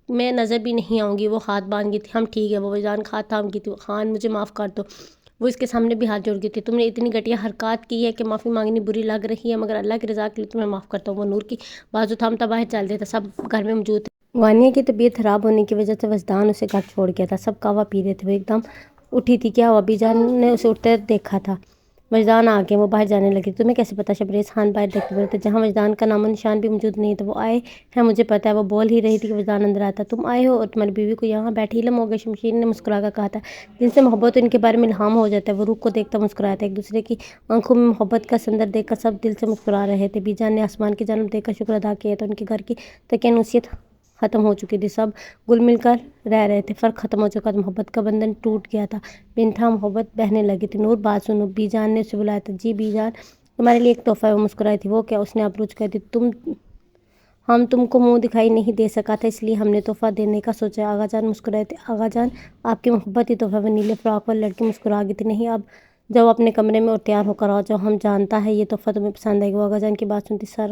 میں نظر بھی نہیں آؤں گی۔ وہ ہاتھ باندھ گئی تھی۔ ہم ٹھیک ہے، وہ وجدان ہاتھ تھام گئی تھی۔ خان مجھے معاف کر دو، وہ اس کے سامنے بھی ہاتھ جوڑ گئی تھی۔ تم نے اتنی گھٹیا حرکات کی ہے کہ معافی مانگنی بری لگ رہی ہے، مگر اللہ کی رضا کے لیے تمہیں معاف کرتا ہوں۔ وہ نور کی بازو تھامتا باہر چل دیتا، سب گھر میں موجود تھے۔ وانیہ کی طبیعت خراب ہونے کی وجہ سے وجدان اسے گھر چھوڑ گیا تھا۔ سب قہوہ پی رہے تھے۔ وہ ایک دم اٹھی تھی۔ کیا ہوا؟ ابی جان نے اسے اٹھتے دیکھا تھا۔ وجدان آ گئے، وہ باہر جانے لگی۔ تمہیں کیسے پتا؟ شبریز خان باہر دیکھ کے بولے تھے، جہاں وجدان کا نام و نشان بھی موجود نہیں تھا۔ وہ آئے ہیں، مجھے پتا ہے۔ وہ بول ہی رہی تھی کہ وجدان اندر آتا۔ تم آئے ہو اور تمہاری بیوی کو یہاں بیٹھے علم ہو گیا؟ شمشیر نے مسکرا کر کہا تھا۔ جن سے محبت ان کے بارے میں الہام ہو جاتا ہے، وہ روح کو دیکھتا مسکرایا تھا۔ ایک دوسرے کی آنکھوں میں محبت کا سمندر دیکھ کر سب دل سے مسکرا رہے تھے۔ بی جان نے آسمان کی جانب دیکھ کر شکر ادا کیا تھا۔ ان کے گھر کی تکنوسیت ختم ہو چکی تھی، سب گل مل کر رہ رہے تھے۔ فرق ختم ہو چکا تھا، محبت کا بندھن ٹوٹ گیا تھا، بے انتہا محبت بہنے لگی تھی۔ نور بات سنو، بی جان نے اسے بلایا تھا۔ جی بی جان، تمہارے لیے ایک تحفہ ہے۔ وہ مسکرائی تھی۔ وہ کیا؟ اس نے ابروچ کر دی۔ ہم تم کو منہ دکھائی نہیں دے سکا تھا، اس لیے ہم نے تحفہ دینے کا سوچا۔ آغا جان مسکرائے تھے۔ آغا جان، آپ کی محبت ہی تحفہ ہے۔ وہ نیلے فراق والی لڑکی مسکرا گئی تھی۔ نہیں، اب جاؤ اپنے کمرے میں اور تیار ہو کر آ جاؤ، ہم جانتا ہے یہ تحفہ تمہیں پسند آئے گا۔ وہ آغا جان کی بات سنتی سر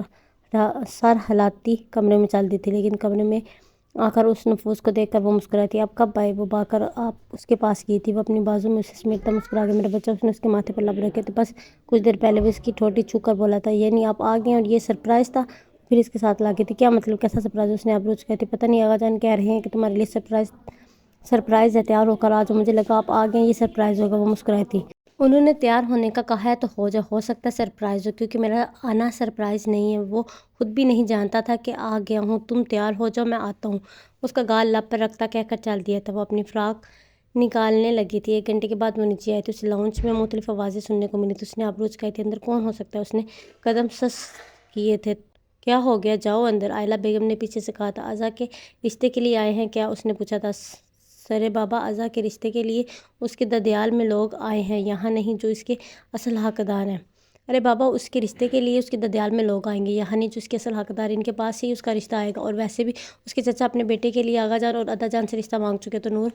ہلاتی کمرے میں چل دی تھی، لیکن کمرے میں آ کر اس نفوس کو دیکھ کر وہ مسکرائی تھی۔ آپ کب آئے؟ وہ با کر آپ اس کے پاس گئی تھی۔ وہ اپنی بازو میں اسے سمیٹتا مسکرا گیا۔ میرا بچہ، اس نے اس کے ماتھے پر لب رکھے تھے۔ بس کچھ دیر پہلے وہ اس کی ٹھوٹی چھو کر بولا تھا، یعنی آپ آ گئے اور یہ سرپرائز تھا؟ پھر اس کے ساتھ لا گئی تھی۔ کیا مطلب؟ کیسا سرپرائز؟ اس نے ابروچ کہتی۔ پتہ نہیں، آغا جان کہہ رہے ہیں کہ تمہارے لیے سرپرائز ہے، تیار ہو کر آ جاؤ۔ مجھے لگا آپ آ گئے، یہ سرپرائز ہوگا۔ وہ مسکرائی تھی۔ انہوں نے تیار ہونے کا کہا ہے تو ہو جاؤ، ہو سکتا ہے سرپرائز ہو، کیونکہ میرا آنا سرپرائز نہیں ہے۔ وہ خود بھی نہیں جانتا تھا کہ آ گیا ہوں۔ تم تیار ہو جاؤ، میں آتا ہوں۔ اس کا گال لب پر رکھتا کہہ کر چل دیا تھا۔ وہ اپنی فراق نکالنے لگی تھی۔ 1 گھنٹے کے بعد وہ نیچے آئی تھی۔ اسے لاؤنج میں مختلف آوازیں سننے کو ملی تھی۔ اس نے ابروچ کہی تھی، اندر کون ہو سکتا ہے؟ اس نے قدم سست کیے تھے۔ کیا ہو گیا؟ جاؤ اندر، آئلہ بیگم نے پیچھے سے کہا تھا۔ ازا کے رشتے کے لیے آئے ہیں کیا؟ اس نے پوچھا تھا۔ سرے بابا، ازا کے رشتے کے لیے اس کے ددیال میں لوگ آئے ہیں، یہاں نہیں، جو اس کے اصل حقدار ہیں۔ ارے بابا، اس کے رشتے کے لیے اس کے ددیال میں لوگ آئیں گے، یہاں نہیں، جو اس کے اصل حقدار ہیں۔ ان کے پاس ہی اس کا رشتہ آئے گا، اور ویسے بھی اس کے چچا اپنے بیٹے کے لیے آغا جان اور ادا جان سے رشتہ مانگ چکے، تو نور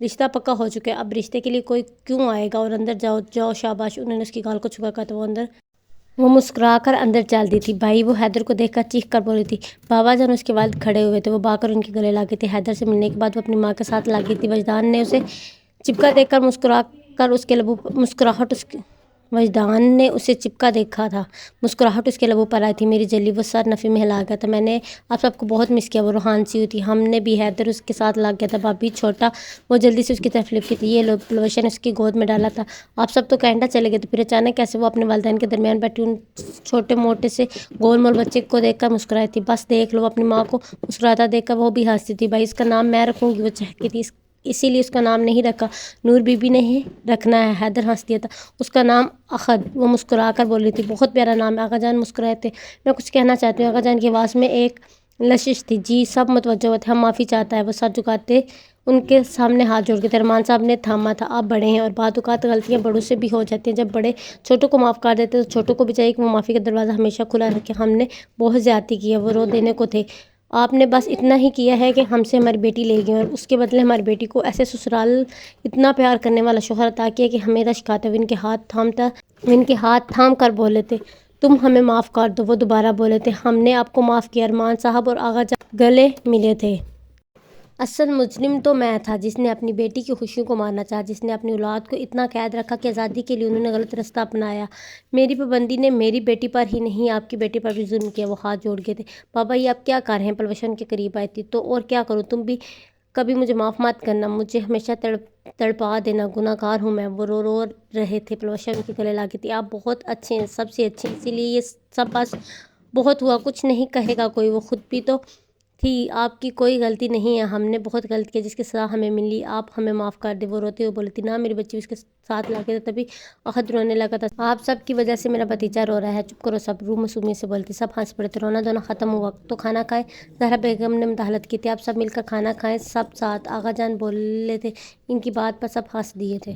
رشتہ پکا ہو چکے، اب رشتے کے لیے کوئی کیوں آئے گا؟ اور اندر جاؤ، جاؤ، شاباش۔ انہوں نے اس کی گال کو چھپا کہا تو وہ مسکرا کر اندر چل دی تھی۔ بھائی، وہ حیدر کو دیکھ کر چیخ کر بولی تھی۔ بابا جان، اس کے والد کھڑے ہوئے تھے۔ وہ با کر ان کے گلے لگ گئے تھے۔ حیدر سے ملنے کے بعد وہ اپنی ماں کے ساتھ لگ گئی تھی۔ وجدان نے اسے چپکا دیکھ کر وجدان نے اسے چپکا دیکھا تھا، مسکراہٹ اس کے لبوں پر آئی تھی۔ میری جلی، وہ سر نفی میں ہلا گیا تھا۔ میں نے آپ سب کو بہت مس کیا۔ وہ روحان سی ہوئی تھی۔ ہم نے بھی۔ حیدر اس کے ساتھ لگ گیا تھا۔ بھابھی، چھوٹا، وہ جلدی سے اس کی طرف لپکی تھی۔ یہ لو، پلوشا نے اس کی گود میں ڈالا تھا۔ آپ سب تو کینیڈا چلے گئے تھے، پھر اچانک کیسے؟ وہ اپنے والدین کے درمیان بیٹھی ان چھوٹے موٹے سے گول مول بچے کو دیکھ کر مسکرائی تھی۔ بس دیکھ لو، اپنی ماں کو مسکراتا دیکھ کر وہ بھی ہنستی تھی۔ بھائی، اس کا نام میں رکھوں گی، وہ چہکی تھی، اسی لیے اس کا نام نہیں رکھا۔ نور بی بی نے ہی رکھنا ہے۔ حیدر ہنس دیا تھا۔ اس کا نام اخد، وہ مسکرا کر بولی تھی، بہت پیارا نام ہے۔ آغا جان مسکرائے تھے۔ میں کچھ کہنا چاہتی ہوں۔ آغا جان کی آواز میں ایک لشش تھی۔ جی، سب متوجہ ہوئے تھے۔ ہم معافی چاہتا ہے۔ وہ سر جھکاتے ان کے سامنے ہاتھ جوڑ کے تھے۔ رحمان صاحب نے تھاما تھا۔ آپ بڑے ہیں اور بعض اوقات غلطیاں بڑوں سے بھی ہو جاتی ہیں۔ جب بڑے چھوٹوں کو معاف کر دیتے تو چھوٹوں کو بھی چاہیے کہ وہ معافی کا دروازہ ہمیشہ کھلا رکھے۔ ہم نے بہت زیادتی کی ہے، وہ رو دینے کو تھے۔ آپ نے بس اتنا ہی کیا ہے کہ ہم سے ہماری بیٹی لے گئے، اور اس کے بدلے ہماری بیٹی کو ایسے سسرال اتنا پیار کرنے والا شوہر عطا کیا کہ ہمیں رشک آتا ہے۔ وہ ان کے ہاتھ تھام کر بولے تھے، تم ہمیں معاف کر دو۔ وہ دوبارہ بولے تھے، ہم نے آپ کو معاف کیا۔ ارمان صاحب اور آغا جان گلے ملے تھے۔ اصل مجرم تو میں تھا، جس نے اپنی بیٹی کی خوشیوں کو مارنا چاہا، جس نے اپنی اولاد کو اتنا قید رکھا کہ آزادی کے لیے انہوں نے غلط رستہ اپنایا۔ میری پابندی نے میری بیٹی پر ہی نہیں، آپ کی بیٹی پر بھی ظلم کیا۔ وہ ہاتھ جوڑ گئے تھے۔ بابا، یہ آپ کیا کر رہے ہیں؟ پلوشن کے قریب آئی تھی۔ تو اور کیا کروں؟ تم بھی کبھی مجھے معاف مت کرنا، مجھے ہمیشہ تڑپا دینا، گناہ گار ہوں میں۔ وہ رو رہے تھے۔ پلوشن ان کے گلے لگی تھی۔ آپ بہت اچھے ہیں، سب سے اچھے، اسی لیے یہ سب بس بہت ہوا، کچھ نہیں کہے گا کوئی۔ وہ خود بھی تو تھی، آپ کی کوئی غلطی نہیں ہے، ہم نے بہت غلط کیا جس کی سزا ہمیں ملی، آپ ہمیں معاف کر دے۔ وہ روتے ہوئے بولی تھی، نہ میری بچی اس کے ساتھ لاگے تھا، تبھی اخد رونے لگا تھا۔ آپ سب کی وجہ سے میرا بھتیجا رو رہا ہے، چپ کرو سب، روح معصومیت سے بولتی۔ سب ہنس پڑے تھے۔ رونا دھونا ختم ہوا تو کھانا کھائے۔ زہرا بیگم نے مداخلت کی تھی، آپ سب مل کر کھانا کھائیں، سب ساتھ۔ آغا جان بولے تھے، ان کی بات پر سب ہنس دیے تھے۔